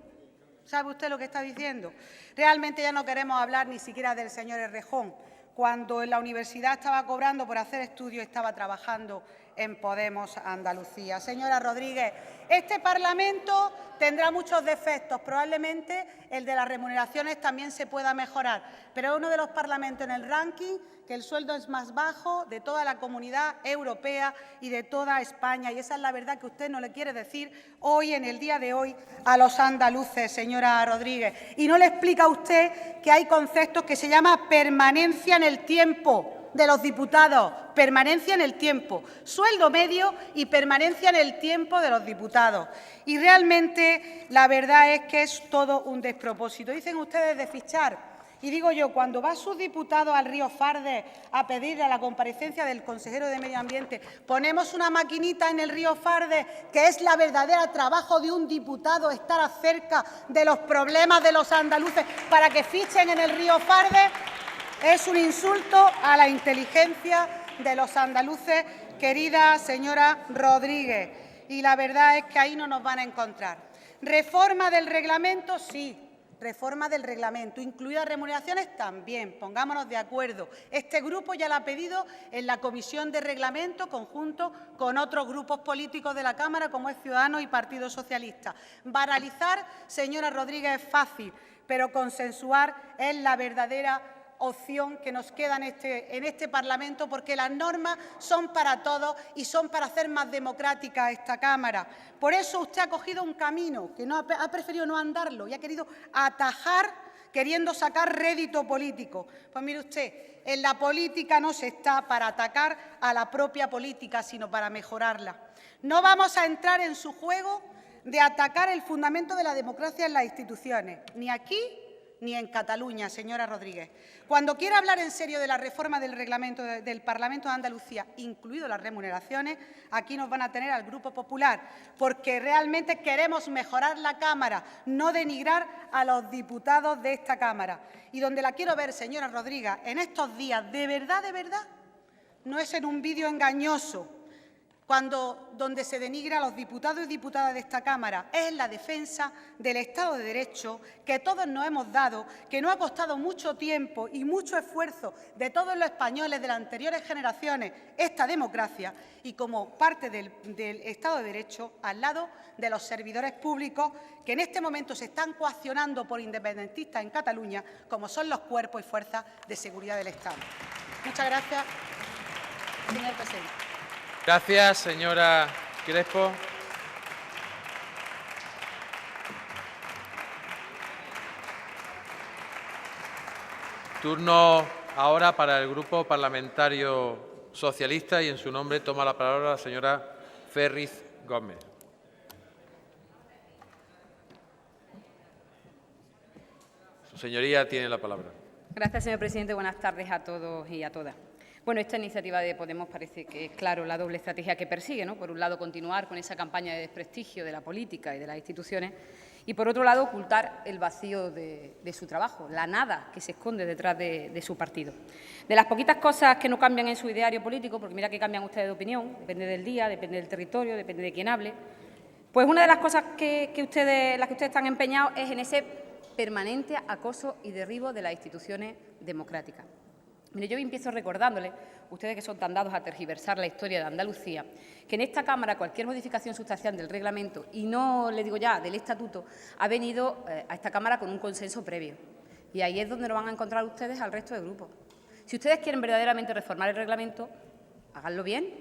¿Sabe usted lo que está diciendo? Realmente ya no queremos hablar ni siquiera del señor Errejón. Cuando en la universidad estaba cobrando por hacer estudios, estaba trabajando en Podemos Andalucía. Señora Rodríguez, este Parlamento tendrá muchos defectos, probablemente el de las remuneraciones también se pueda mejorar, pero es uno de los parlamentos en el ranking que el sueldo es más bajo de toda la Comunidad Europea y de toda España, y esa es la verdad que usted no le quiere decir hoy, en el día de hoy, a los andaluces, señora Rodríguez. Y no le explica a usted que hay conceptos que se llama permanencia en el tiempo de los diputados, permanencia en el tiempo, sueldo medio y permanencia en el tiempo de los diputados. Y realmente la verdad es que es todo un despropósito. Dicen ustedes de fichar. Y digo yo, cuando va sus diputados al río Fardes a pedirle a la comparecencia del consejero de Medio Ambiente, ponemos una maquinita en el río Fardes, que es la verdadera trabajo de un diputado, estar acerca de los problemas de los andaluces para que fichen en el río Fardes. Es un insulto a la inteligencia de los andaluces, querida señora Rodríguez. Y la verdad es que ahí no nos van a encontrar. ¿Reforma del reglamento? Sí. Reforma del reglamento, incluidas remuneraciones también, pongámonos de acuerdo. Este grupo ya la ha pedido en la Comisión de Reglamento, conjunto con otros grupos políticos de la Cámara, como es Ciudadanos y Partido Socialista. Banalizar, señora Rodríguez, es fácil, pero consensuar es la verdadera opción que nos queda en este Parlamento, porque las normas son para todos y son para hacer más democrática esta Cámara. Por eso usted ha cogido un camino que ha preferido no andarlo y ha querido atajar, queriendo sacar rédito político. Pues mire usted, en la política no se está para atacar a la propia política, sino para mejorarla. No vamos a entrar en su juego de atacar el fundamento de la democracia en las instituciones, ni aquí ni en Cataluña, señora Rodríguez. Cuando quiera hablar en serio de la reforma del reglamento del Parlamento de Andalucía, incluido las remuneraciones, aquí nos van a tener al Grupo Popular, porque realmente queremos mejorar la Cámara, no denigrar a los diputados de esta Cámara. Y donde la quiero ver, señora Rodríguez, en estos días, de verdad, no es en un vídeo engañoso, donde se denigra a los diputados y diputadas de esta Cámara, es en la defensa del Estado de Derecho que todos nos hemos dado, que nos ha costado mucho tiempo y mucho esfuerzo de todos los españoles de las anteriores generaciones esta democracia, y como parte del Estado de Derecho al lado de los servidores públicos que en este momento se están coaccionando por independentistas en Cataluña, como son los cuerpos y fuerzas de seguridad del Estado. Muchas gracias, señor presidente. Gracias, señora Crespo. Turno ahora para el Grupo Parlamentario Socialista y en su nombre toma la palabra la señora Ferriz Gómez. Su señoría tiene la palabra. Gracias, señor presidente. Buenas tardes a todos y a todas. Bueno, esta iniciativa de Podemos parece que es claro la doble estrategia que persigue, ¿no? Por un lado, continuar con esa campaña de desprestigio de la política y de las instituciones y, por otro lado, ocultar el vacío de su trabajo, la nada que se esconde detrás de su partido. De las poquitas cosas que no cambian en su ideario político, porque mira que cambian ustedes de opinión, depende del día, depende del territorio, depende de quién hable, pues una de las cosas las que ustedes están empeñados es en ese permanente acoso y derribo de las instituciones democráticas. Mire, yo empiezo recordándole, ustedes que son tan dados a tergiversar la historia de Andalucía, que en esta Cámara cualquier modificación sustancial del reglamento, y no le digo ya del estatuto, ha venido a esta Cámara con un consenso previo. Y ahí es donde lo van a encontrar ustedes al resto de grupos. Si ustedes quieren verdaderamente reformar el reglamento, háganlo bien,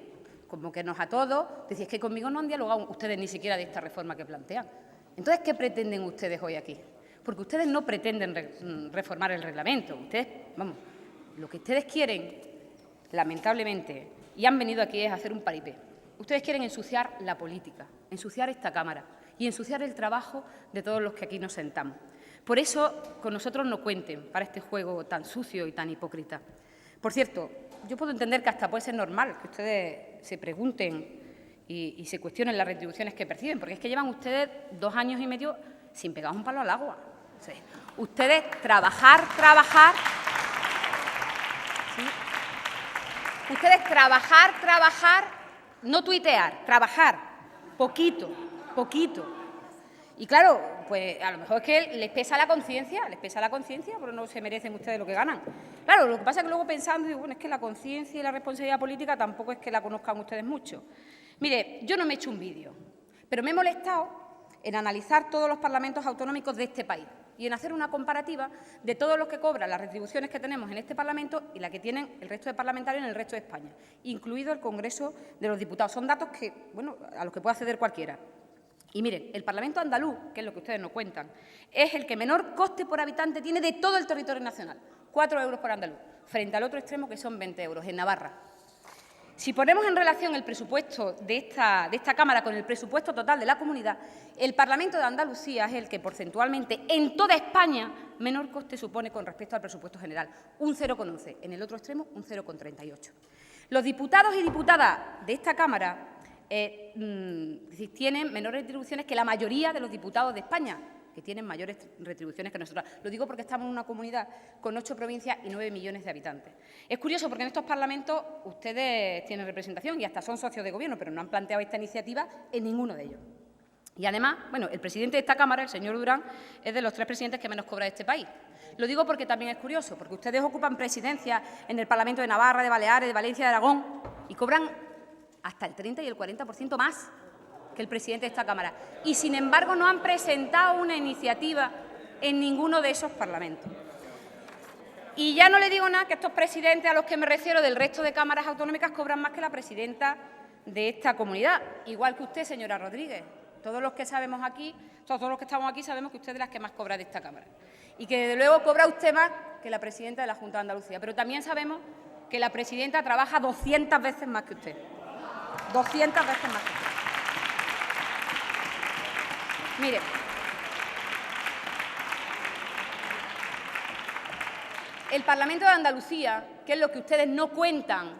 convóquenos a todos. Decís que conmigo no han dialogado ustedes ni siquiera de esta reforma que plantean. Entonces, ¿qué pretenden ustedes hoy aquí? Porque ustedes no pretenden reformar el reglamento. Ustedes, vamos, lo que ustedes quieren, lamentablemente, y han venido aquí es hacer un paripé. Ustedes quieren ensuciar la política, ensuciar esta Cámara y ensuciar el trabajo de todos los que aquí nos sentamos. Por eso, con nosotros no cuenten para este juego tan sucio y tan hipócrita. Por cierto, yo puedo entender que hasta puede ser normal que ustedes se pregunten y se cuestionen las retribuciones que perciben, porque es que llevan ustedes 2 años y medio sin pegar un palo al agua. O sea, ustedes trabajar, ¿sí? Ustedes trabajar, no tuitear, trabajar, poquito. Y claro, pues a lo mejor es que les pesa la conciencia, porque no se merecen ustedes lo que ganan. Claro, lo que pasa es que luego pensando, digo, bueno, es que la conciencia y la responsabilidad política tampoco es que la conozcan ustedes mucho. Mire, yo no me he hecho un vídeo, pero me he molestado en analizar todos los parlamentos autonómicos de este país y en hacer una comparativa de todos los que cobran las retribuciones que tenemos en este Parlamento y la que tienen el resto de parlamentarios en el resto de España, incluido el Congreso de los Diputados. Son datos que, bueno, a los que puede acceder cualquiera. Y miren, el Parlamento andaluz, que es lo que ustedes no cuentan, es el que menor coste por habitante tiene de todo el territorio nacional, 4 euros por andaluz, frente al otro extremo que son 20 euros, en Navarra. Si ponemos en relación el presupuesto de esta Cámara con el presupuesto total de la comunidad, el Parlamento de Andalucía es el que porcentualmente en toda España menor coste supone con respecto al presupuesto general, un 0,11, en el otro extremo un 0,38. Los diputados y diputadas de esta Cámara tienen menores retribuciones que la mayoría de los diputados de España, que tienen mayores retribuciones que nosotros. Lo digo porque estamos en una comunidad con 8 provincias y 9 millones de habitantes. Es curioso porque en estos parlamentos ustedes tienen representación y hasta son socios de gobierno, pero no han planteado esta iniciativa en ninguno de ellos. Y además, bueno, el presidente de esta Cámara, el señor Durán, es de los 3 presidentes que menos cobra de este país. Lo digo porque también es curioso, porque ustedes ocupan presidencias en el Parlamento de Navarra, de Baleares, de Valencia, de Aragón y cobran hasta el 30 y el 40% más que el presidente de esta Cámara. Y, sin embargo, no han presentado una iniciativa en ninguno de esos parlamentos. Y ya no le digo nada que estos presidentes a los que me refiero del resto de cámaras autonómicas cobran más que la presidenta de esta comunidad. Igual que usted, señora Rodríguez. Todos los que sabemos aquí, todos los que estamos aquí sabemos que usted es de las que más cobra de esta Cámara. Y que, desde luego, cobra usted más que la presidenta de la Junta de Andalucía. Pero también sabemos que la presidenta trabaja 200 veces más que usted. 200 veces más que usted. Mire, el Parlamento de Andalucía, que es lo que ustedes no cuentan,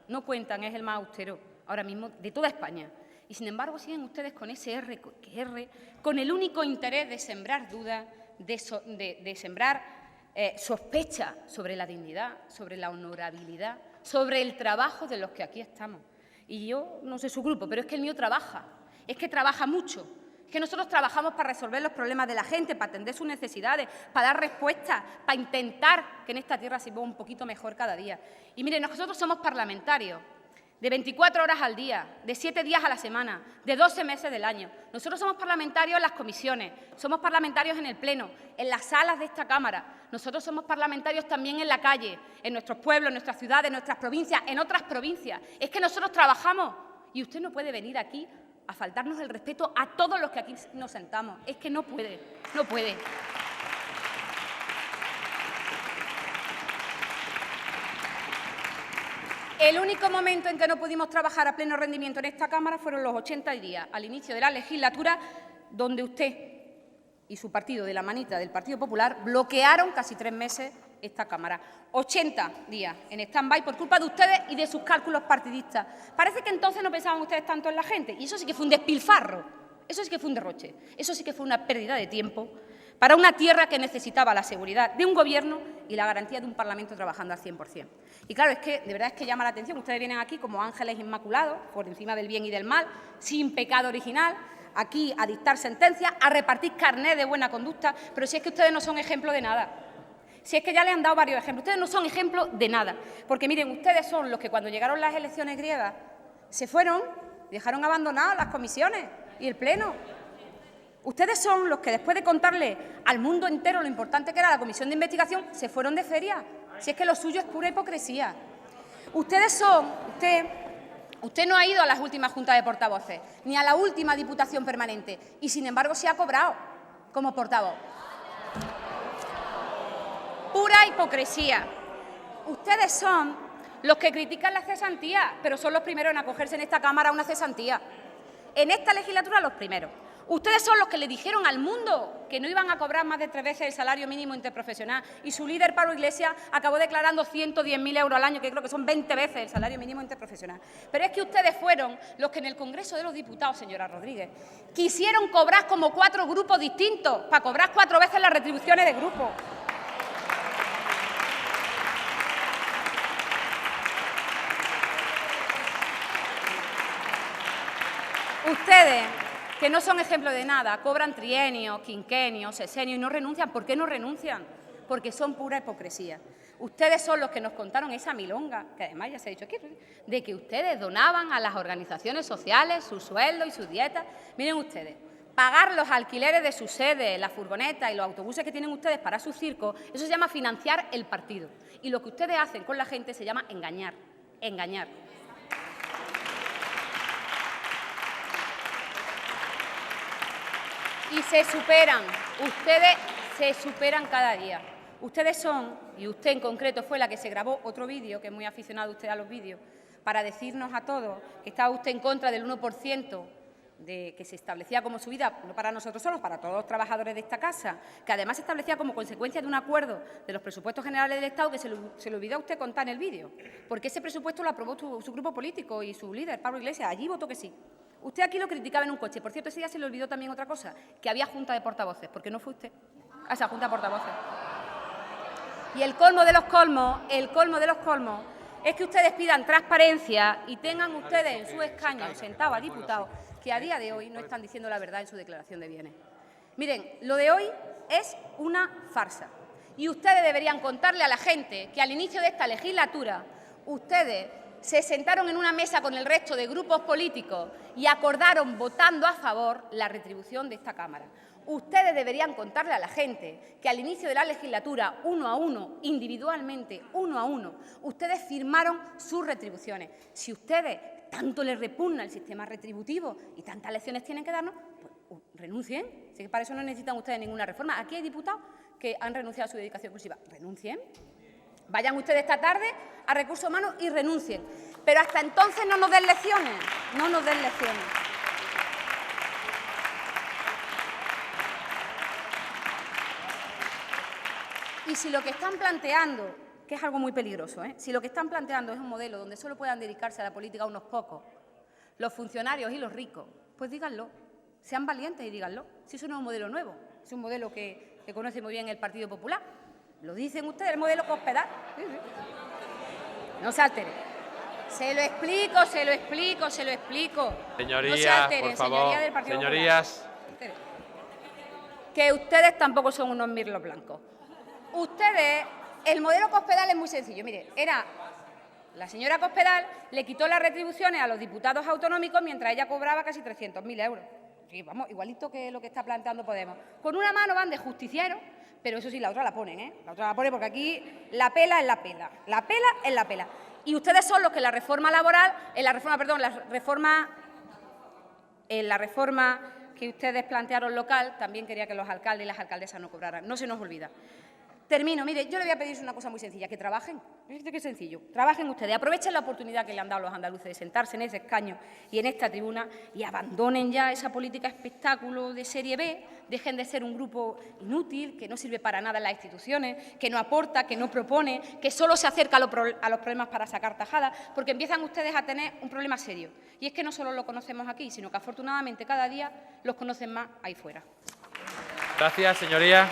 es el más austero ahora mismo de toda España. Y, sin embargo, siguen ustedes con ese R, con el único interés de sembrar dudas, de sembrar sospecha sobre la dignidad, sobre la honorabilidad, sobre el trabajo de los que aquí estamos. Y yo no sé su grupo, pero es que el mío trabaja, es que trabaja mucho. Es que nosotros trabajamos para resolver los problemas de la gente, para atender sus necesidades, para dar respuestas, para intentar que en esta tierra se viva un poquito mejor cada día. Y miren, nosotros somos parlamentarios de 24 horas al día, de 7 días a la semana, de 12 meses del año. Nosotros somos parlamentarios en las comisiones, somos parlamentarios en el Pleno, en las salas de esta Cámara. Nosotros somos parlamentarios también en la calle, en nuestros pueblos, en nuestras ciudades, en nuestras provincias, en otras provincias. Es que nosotros trabajamos y usted no puede venir aquí a faltarnos el respeto a todos los que aquí nos sentamos. Es que no puede, no puede. El único momento en que no pudimos trabajar a pleno rendimiento en esta Cámara fueron los 80 días, al inicio de la legislatura, donde usted y su partido, de la manita del Partido Popular, bloquearon casi 3 meses esta Cámara. 80 días en stand-by por culpa de ustedes y de sus cálculos partidistas. Parece que entonces no pensaban ustedes tanto en la gente, y eso sí que fue un despilfarro, eso sí que fue un derroche, eso sí que fue una pérdida de tiempo para una tierra que necesitaba la seguridad de un Gobierno y la garantía de un Parlamento trabajando al 100%. Y claro, es que de verdad es que llama la atención. Ustedes vienen aquí como ángeles inmaculados, por encima del bien y del mal, sin pecado original, aquí a dictar sentencias, a repartir carnet de buena conducta, pero si es que ustedes no son ejemplo de nada. Si es que ya le han dado varios ejemplos. Ustedes no son ejemplo de nada. Porque, miren, ustedes son los que cuando llegaron las elecciones griegas se fueron, dejaron abandonadas las comisiones y el Pleno. Ustedes son los que, después de contarle al mundo entero lo importante que era la comisión de investigación, se fueron de feria. Si es que lo suyo es pura hipocresía. Ustedes son, usted no ha ido a las últimas juntas de portavoces, ni a la última diputación permanente, y sin embargo se ha cobrado como portavoz. Pura hipocresía. Ustedes son los que critican la cesantía, pero son los primeros en acogerse en esta Cámara a una cesantía. En esta legislatura, los primeros. Ustedes son los que le dijeron al mundo que no iban a cobrar más de 3 veces el salario mínimo interprofesional, y su líder, Pablo Iglesias, acabó declarando 110.000 euros al año, que creo que son 20 veces el salario mínimo interprofesional. Pero es que ustedes fueron los que en el Congreso de los Diputados, señora Rodríguez, quisieron cobrar como 4 grupos distintos, para cobrar 4 veces las retribuciones de grupo. Ustedes, que no son ejemplo de nada, cobran trienios, quinquenios, sesenios y no renuncian. ¿Por qué no renuncian? Porque son pura hipocresía. Ustedes son los que nos contaron esa milonga, que además ya se ha dicho aquí, de que ustedes donaban a las organizaciones sociales sus sueldos y sus dietas. Miren ustedes, pagar los alquileres de sus sedes, las furgonetas y los autobuses que tienen ustedes para sus circos, eso se llama financiar el partido. Y lo que ustedes hacen con la gente se llama engañar, engañar. Y se superan, ustedes se superan cada día. Ustedes son, y usted en concreto fue la que se grabó otro vídeo, que es muy aficionado usted a los vídeos, para decirnos a todos que estaba usted en contra del 1% de que se establecía como subida, no para nosotros solos, para todos los trabajadores de esta casa, que además se establecía como consecuencia de un acuerdo de los presupuestos generales del Estado, que se le olvidó a usted contar en el vídeo, porque ese presupuesto lo aprobó su grupo político y su líder, Pablo Iglesias, allí votó que sí. Usted aquí lo criticaba en un coche. Por cierto, ese día se le olvidó también otra cosa, que había junta de portavoces, porque no fue usted a esa junta de portavoces. Y el colmo de los colmos, es que ustedes pidan transparencia y tengan ustedes en su escaño sentados a diputados que a día de hoy no están diciendo la verdad en su declaración de bienes. Miren, lo de hoy es una farsa. Y ustedes deberían contarle a la gente que al inicio de esta legislatura ustedes se sentaron en una mesa con el resto de grupos políticos y acordaron, votando a favor, la retribución de esta Cámara. Ustedes deberían contarle a la gente que al inicio de la legislatura, 1 a 1, individualmente, 1 a 1, ustedes firmaron sus retribuciones. Si ustedes tanto les repugna el sistema retributivo y tantas lecciones tienen que darnos, pues renuncien. Así que para eso no necesitan ustedes ninguna reforma. Aquí hay diputados que han renunciado a su dedicación exclusiva. Renuncien. Vayan ustedes esta tarde a Recursos Humanos y renuncien. Pero hasta entonces no nos den lecciones, no nos den lecciones. Y si lo que están planteando, que es algo muy peligroso, si lo que están planteando es un modelo donde solo puedan dedicarse a la política unos pocos, los funcionarios y los ricos, pues díganlo, sean valientes y díganlo. Si eso no es un modelo nuevo, es un modelo que conoce muy bien el Partido Popular. Lo dicen ustedes, el modelo Cospedal. Sí, sí. No se altere. Se lo explico, se lo explico, se lo explico. Señorías, no se alteren, por favor, señoría del Partido señorías. Popular. Que ustedes tampoco son unos mirlos blancos. Ustedes, el modelo Cospedal es muy sencillo. Mire, la señora Cospedal le quitó las retribuciones a los diputados autonómicos mientras ella cobraba casi 300.000 euros. Sí, vamos, igualito que lo que está planteando Podemos. Con una mano van de justiciero, pero eso sí, la otra la ponen, La otra la ponen porque aquí la pela es la pela. La pela es la pela. Y ustedes son los que en la reforma que ustedes plantearon local, también quería que los alcaldes y las alcaldesas no cobraran. No se nos olvida. Termino. Mire, yo le voy a pedir una cosa muy sencilla, que trabajen. Fíjate qué sencillo. Trabajen ustedes, aprovechen la oportunidad que le han dado los andaluces de sentarse en ese escaño y en esta tribuna y abandonen ya esa política espectáculo de serie B, dejen de ser un grupo inútil, que no sirve para nada en las instituciones, que no aporta, que no propone, que solo se acerca a los problemas para sacar tajadas, porque empiezan ustedes a tener un problema serio. Y es que no solo lo conocemos aquí, sino que afortunadamente cada día los conocen más ahí fuera. Gracias, señoría.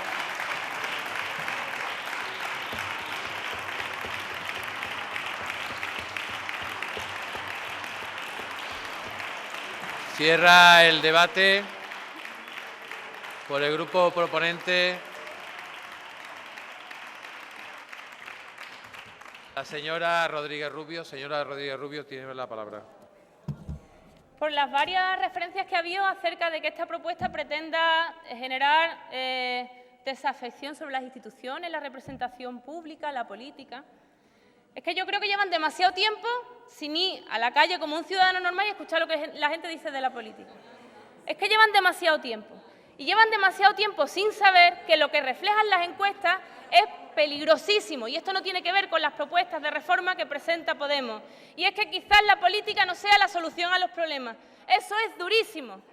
Cierra el debate por el grupo proponente la señora Rodríguez Rubio. Señora Rodríguez Rubio, tiene la palabra. Por las varias referencias que ha habido acerca de que esta propuesta pretenda generar desafección sobre las instituciones, la representación pública, la política. Es que yo creo que llevan demasiado tiempo sin ir a la calle como un ciudadano normal y escuchar lo que la gente dice de la política. Es que llevan demasiado tiempo. Y llevan demasiado tiempo sin saber que lo que reflejan las encuestas es peligrosísimo. Y esto no tiene que ver con las propuestas de reforma que presenta Podemos. Y es que quizás la política no sea la solución a los problemas. Eso es durísimo.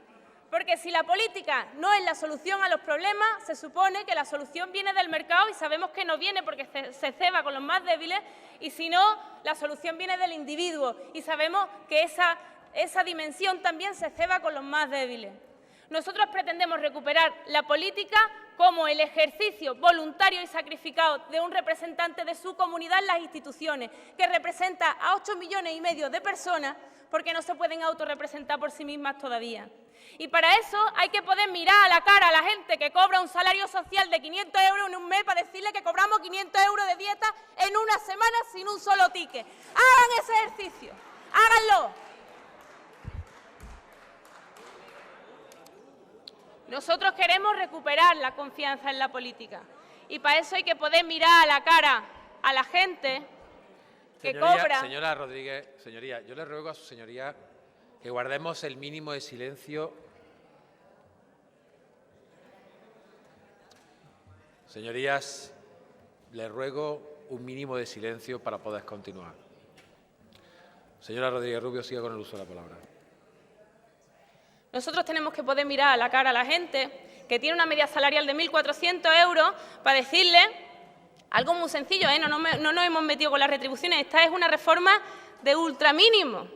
Porque si la política no es la solución a los problemas, se supone que la solución viene del mercado y sabemos que no viene porque se ceba con los más débiles y si no, la solución viene del individuo y sabemos que esa dimensión también se ceba con los más débiles. Nosotros pretendemos recuperar la política como el ejercicio voluntario y sacrificado de un representante de su comunidad en las instituciones, que representa a 8,5 millones de personas porque no se pueden autorrepresentar por sí mismas todavía. Y para eso hay que poder mirar a la cara a la gente que cobra un salario social de 500 euros en un mes para decirle que cobramos 500 euros de dieta en una semana sin un solo ticket. Hagan ese ejercicio, háganlo. Nosotros queremos recuperar la confianza en la política y para eso hay que poder mirar a la cara a la gente que cobra. Señora Rodríguez, señoría, yo le ruego a su señoría que guardemos el mínimo de silencio. Señorías, le ruego un mínimo de silencio para poder continuar. Señora Rodríguez Rubio, siga con el uso de la palabra. Nosotros tenemos que poder mirar a la cara a la gente que tiene una media salarial de 1.400 euros para decirle algo muy sencillo, no nos hemos metido con las retribuciones. Esta es una reforma de ultramínimo.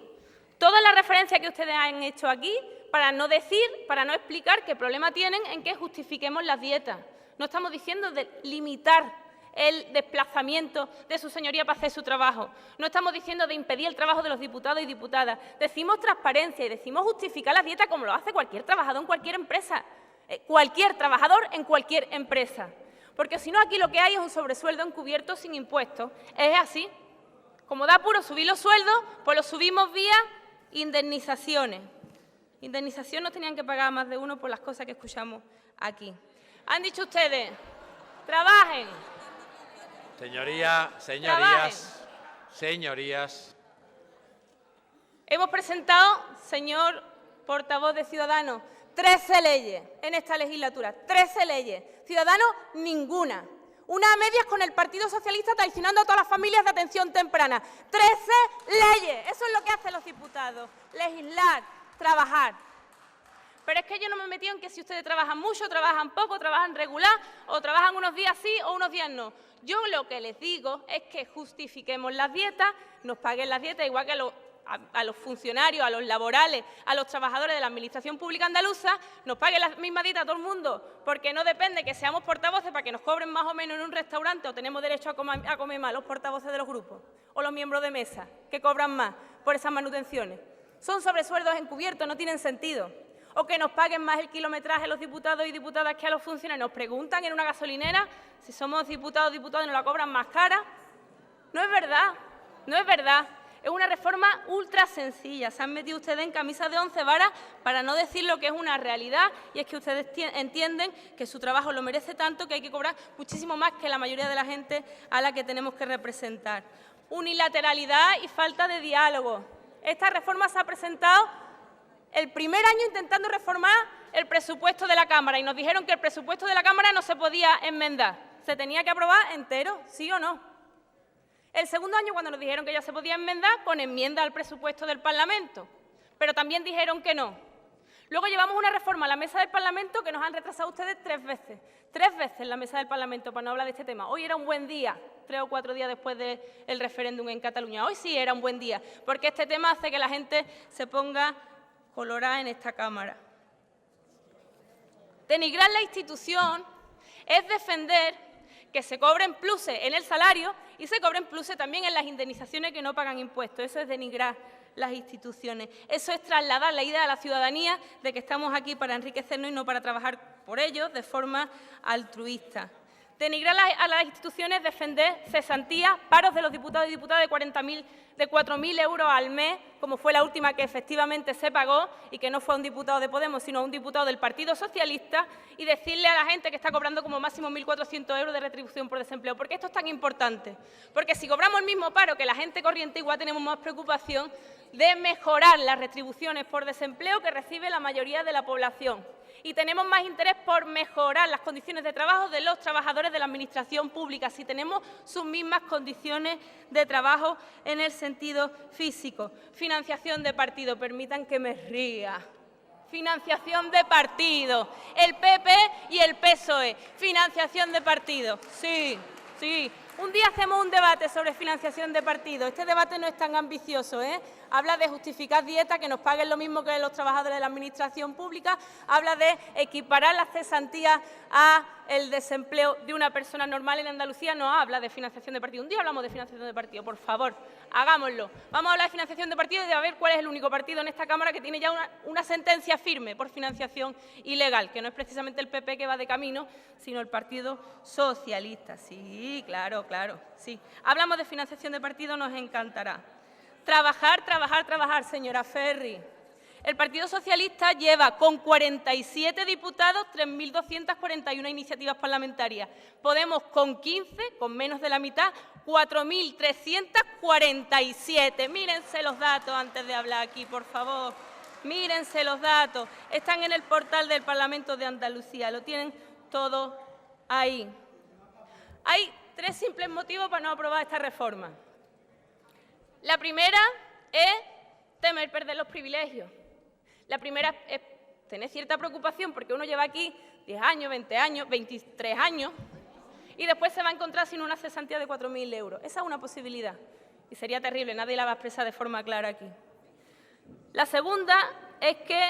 Todas las referencias que ustedes han hecho aquí para no explicar qué problema tienen en que justifiquemos las dietas. No estamos diciendo de limitar el desplazamiento de su señoría para hacer su trabajo. No estamos diciendo de impedir el trabajo de los diputados y diputadas. Decimos transparencia y decimos justificar las dietas como lo hace cualquier trabajador en cualquier empresa. Cualquier trabajador en cualquier empresa. Porque si no, aquí lo que hay es un sobresueldo encubierto sin impuestos. Es así. Como da apuro subir los sueldos, pues los subimos vía indemnizaciones. Indemnización no tenían que pagar más de uno por las cosas que escuchamos aquí. Han dicho ustedes, trabajen. Señorías. Hemos presentado, señor portavoz de Ciudadanos, 13 leyes en esta legislatura, 13 leyes. Ciudadanos, ninguna. Una a medias con el Partido Socialista traicionando a todas las familias de atención temprana. 13 leyes. Eso es lo que hacen los diputados. Legislar, trabajar. Pero es que yo no me he metido en que si ustedes trabajan mucho, trabajan poco, trabajan regular, o trabajan unos días sí o unos días no. Yo lo que les digo es que justifiquemos las dietas, nos paguen las dietas, igual que a los funcionarios, a los laborales, a los trabajadores de la Administración Pública Andaluza, nos paguen la misma dieta a todo el mundo, porque no depende que seamos portavoces para que nos cobren más o menos en un restaurante, o tenemos derecho a comer más los portavoces de los grupos, o los miembros de mesa, que cobran más por esas manutenciones. Son sobresueldos encubiertos, no tienen sentido. O que nos paguen más el kilometraje a los diputados y diputadas que a los funcionarios. Nos preguntan en una gasolinera si somos diputados o diputadas y nos la cobran más cara. No es verdad, no es verdad. Es una reforma ultra sencilla. Se han metido ustedes en camisa de 11 varas para no decir lo que es una realidad, y es que ustedes entienden que su trabajo lo merece tanto que hay que cobrar muchísimo más que la mayoría de la gente a la que tenemos que representar. Unilateralidad y falta de diálogo. Esta reforma se ha presentado el primer año intentando reformar el presupuesto de la Cámara y nos dijeron que el presupuesto de la Cámara no se podía enmendar, se tenía que aprobar entero, ¿sí o no? El segundo año, cuando nos dijeron que ya se podía enmendar, con enmienda al presupuesto del Parlamento, pero también dijeron que no. Luego llevamos una reforma a la mesa del Parlamento que nos han retrasado ustedes 3 veces. 3 veces en la mesa del Parlamento para no hablar de este tema. Hoy era un buen día, 3 o 4 días después del referéndum en Cataluña. Hoy sí era un buen día, porque este tema hace que la gente se ponga colorada en esta Cámara. Denigrar la institución es defender que se cobren pluses en el salario y se cobren pluses también en las indemnizaciones que no pagan impuestos. Eso es denigrar las instituciones. Eso es trasladar la idea a la ciudadanía de que estamos aquí para enriquecernos y no para trabajar por ellos de forma altruista. Denigrar a las instituciones, defender cesantías, paros de los diputados y diputadas de 4.000 euros al mes, como fue la última que efectivamente se pagó y que no fue a un diputado de Podemos, sino a un diputado del Partido Socialista, y decirle a la gente que está cobrando como máximo 1.400 euros de retribución por desempleo. ¿Por qué esto es tan importante? Porque si cobramos el mismo paro que la gente corriente, igual tenemos más preocupación de mejorar las retribuciones por desempleo que recibe la mayoría de la población. Y tenemos más interés por mejorar las condiciones de trabajo de los trabajadores de la Administración pública, si tenemos sus mismas condiciones de trabajo en el sentido físico. Financiación de partido, permitan que me ría. Financiación de partido, el PP y el PSOE, financiación de partido, sí, sí. Un día hacemos un debate sobre financiación de partido. Este debate no es tan ambicioso, ¿eh? Habla de justificar dietas, que nos paguen lo mismo que los trabajadores de la Administración pública. Habla de equiparar las cesantías a el desempleo de una persona normal en Andalucía. No habla de financiación de partido. Un día hablamos de financiación de partido, por favor, hagámoslo. Vamos a hablar de financiación de partido y de ver cuál es el único partido en esta Cámara que tiene ya una sentencia firme por financiación ilegal, que no es precisamente el PP, que va de camino, sino el Partido Socialista. Sí, claro, claro, sí. Hablamos de financiación de partido, nos encantará. Trabajar, trabajar, trabajar, señora Ferri. El Partido Socialista lleva con 47 diputados 3.241 iniciativas parlamentarias. Podemos con 15, con menos de la mitad, 4.347. Mírense los datos antes de hablar aquí, por favor. Mírense los datos. Están en el portal del Parlamento de Andalucía. Lo tienen todo ahí. Hay 3 simples motivos para no aprobar esta reforma. La primera es temer perder los privilegios. La primera es tener cierta preocupación porque uno lleva aquí 10 años, 20 años, 23 años y después se va a encontrar sin una cesantía de 4.000 euros. Esa es una posibilidad y sería terrible, nadie la va a expresar de forma clara aquí. La segunda es que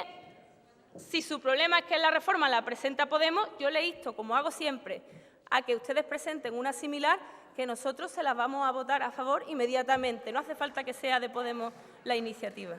si su problema es que la reforma la presenta Podemos, yo le insto, como hago siempre, a que ustedes presenten una similar, que nosotros se las vamos a votar a favor inmediatamente. No hace falta que sea de Podemos la iniciativa.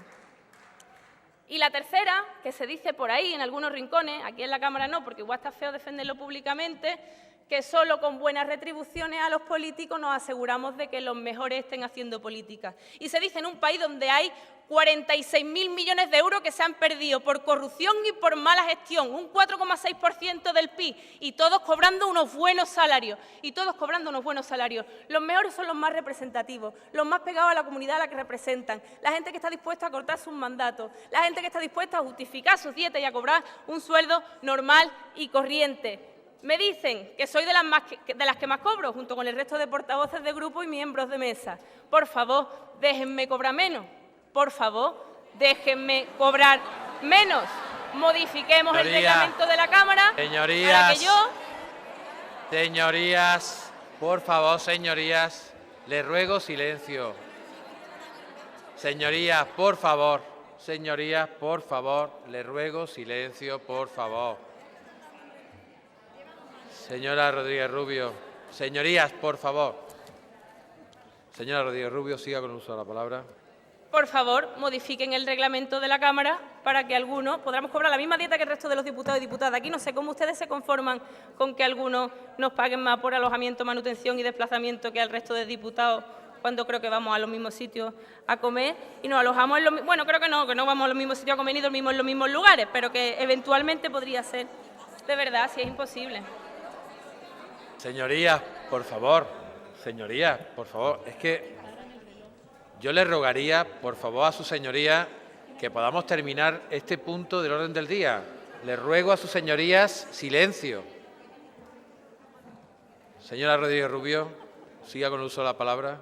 Y la tercera, que se dice por ahí en algunos rincones, aquí en la Cámara no, porque igual está feo defenderlo públicamente, que solo con buenas retribuciones a los políticos nos aseguramos de que los mejores estén haciendo política. Y se dice en un país donde hay 46.000 millones de euros que se han perdido por corrupción y por mala gestión, un 4,6% del PIB, y todos cobrando unos buenos salarios, Los mejores son los más representativos, los más pegados a la comunidad a la que representan, la gente que está dispuesta a cortar sus mandatos, la gente que está dispuesta a justificar sus dietas y a cobrar un sueldo normal y corriente. Me dicen que soy de las que más cobro, junto con el resto de portavoces de grupo y miembros de mesa. Por favor, déjenme cobrar menos. Por favor, déjenme cobrar menos. modifiquemos el Señorías, reglamento de la Cámara para que yo... Señorías, por favor, señorías, les ruego silencio. Señorías, por favor, les ruego silencio, por favor. Señora Rodríguez Rubio, señorías, por favor. Señora Rodríguez Rubio, siga con el uso de la palabra. Por favor, modifiquen el reglamento de la Cámara para que algunos podamos cobrar la misma dieta que el resto de los diputados y diputadas. Aquí no sé cómo ustedes se conforman con que algunos nos paguen más por alojamiento, manutención y desplazamiento que al resto de diputados, cuando creo que vamos a los mismos sitios a comer y nos alojamos en los mismos... Bueno, creo que no vamos a los mismos sitios a comer ni dormimos en los mismos lugares, pero que eventualmente podría ser. De verdad, si es imposible. Señorías, por favor, es que yo le rogaría, por favor, a su señoría que podamos terminar este punto del orden del día. Le ruego a sus señorías silencio. Señora Rodríguez Rubio, siga con el uso de la palabra.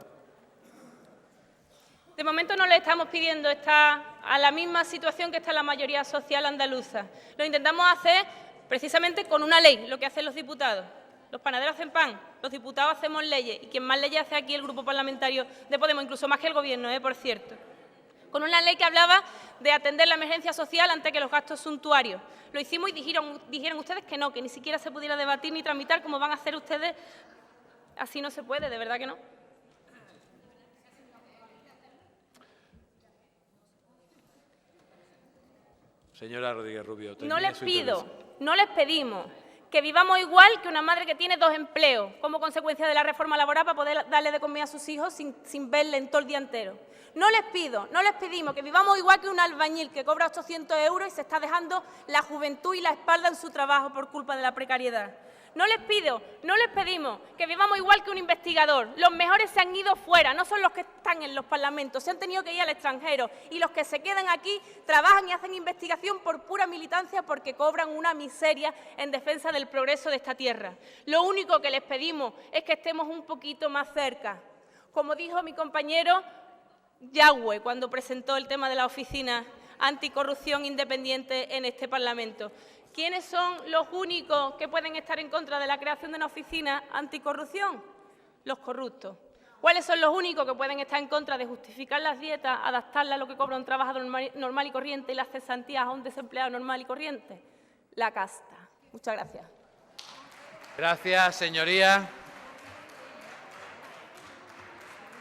De momento no le estamos pidiendo estar a la misma situación que está la mayoría social andaluza. Lo intentamos hacer precisamente con una ley, lo que hacen los diputados. Los panaderos hacen pan, los diputados hacemos leyes y quien más leyes hace aquí el Grupo Parlamentario de Podemos, incluso más que el Gobierno, por cierto. Con una ley que hablaba de atender la emergencia social antes que los gastos suntuarios. Lo hicimos y dijeron ustedes que no, que ni siquiera se pudiera debatir ni tramitar como van a hacer ustedes. Así no se puede, de verdad que no. Señora Rodríguez Rubio, No les pedimos que vivamos igual que una madre que tiene 2 empleos como consecuencia de la reforma laboral para poder darle de comer a sus hijos sin verle en todo el día entero. No les pedimos que vivamos igual que un albañil que cobra 800 € y se está dejando la juventud y la espalda en su trabajo por culpa de la precariedad. No les pedimos que vivamos igual que un investigador. Los mejores se han ido fuera, no son los que están en los parlamentos, se han tenido que ir al extranjero y los que se quedan aquí trabajan y hacen investigación por pura militancia porque cobran una miseria en defensa del progreso de esta tierra. Lo único que les pedimos es que estemos un poquito más cerca. Como dijo mi compañero Yagüe cuando presentó el tema de la oficina anticorrupción independiente en este Parlamento. ¿Quiénes son los únicos que pueden estar en contra de la creación de una oficina anticorrupción? Los corruptos. ¿Cuáles son los únicos que pueden estar en contra de justificar las dietas, adaptarlas a lo que cobra un trabajador normal y corriente y las cesantías a un desempleado normal y corriente? La casta. Muchas gracias. Gracias, señoría.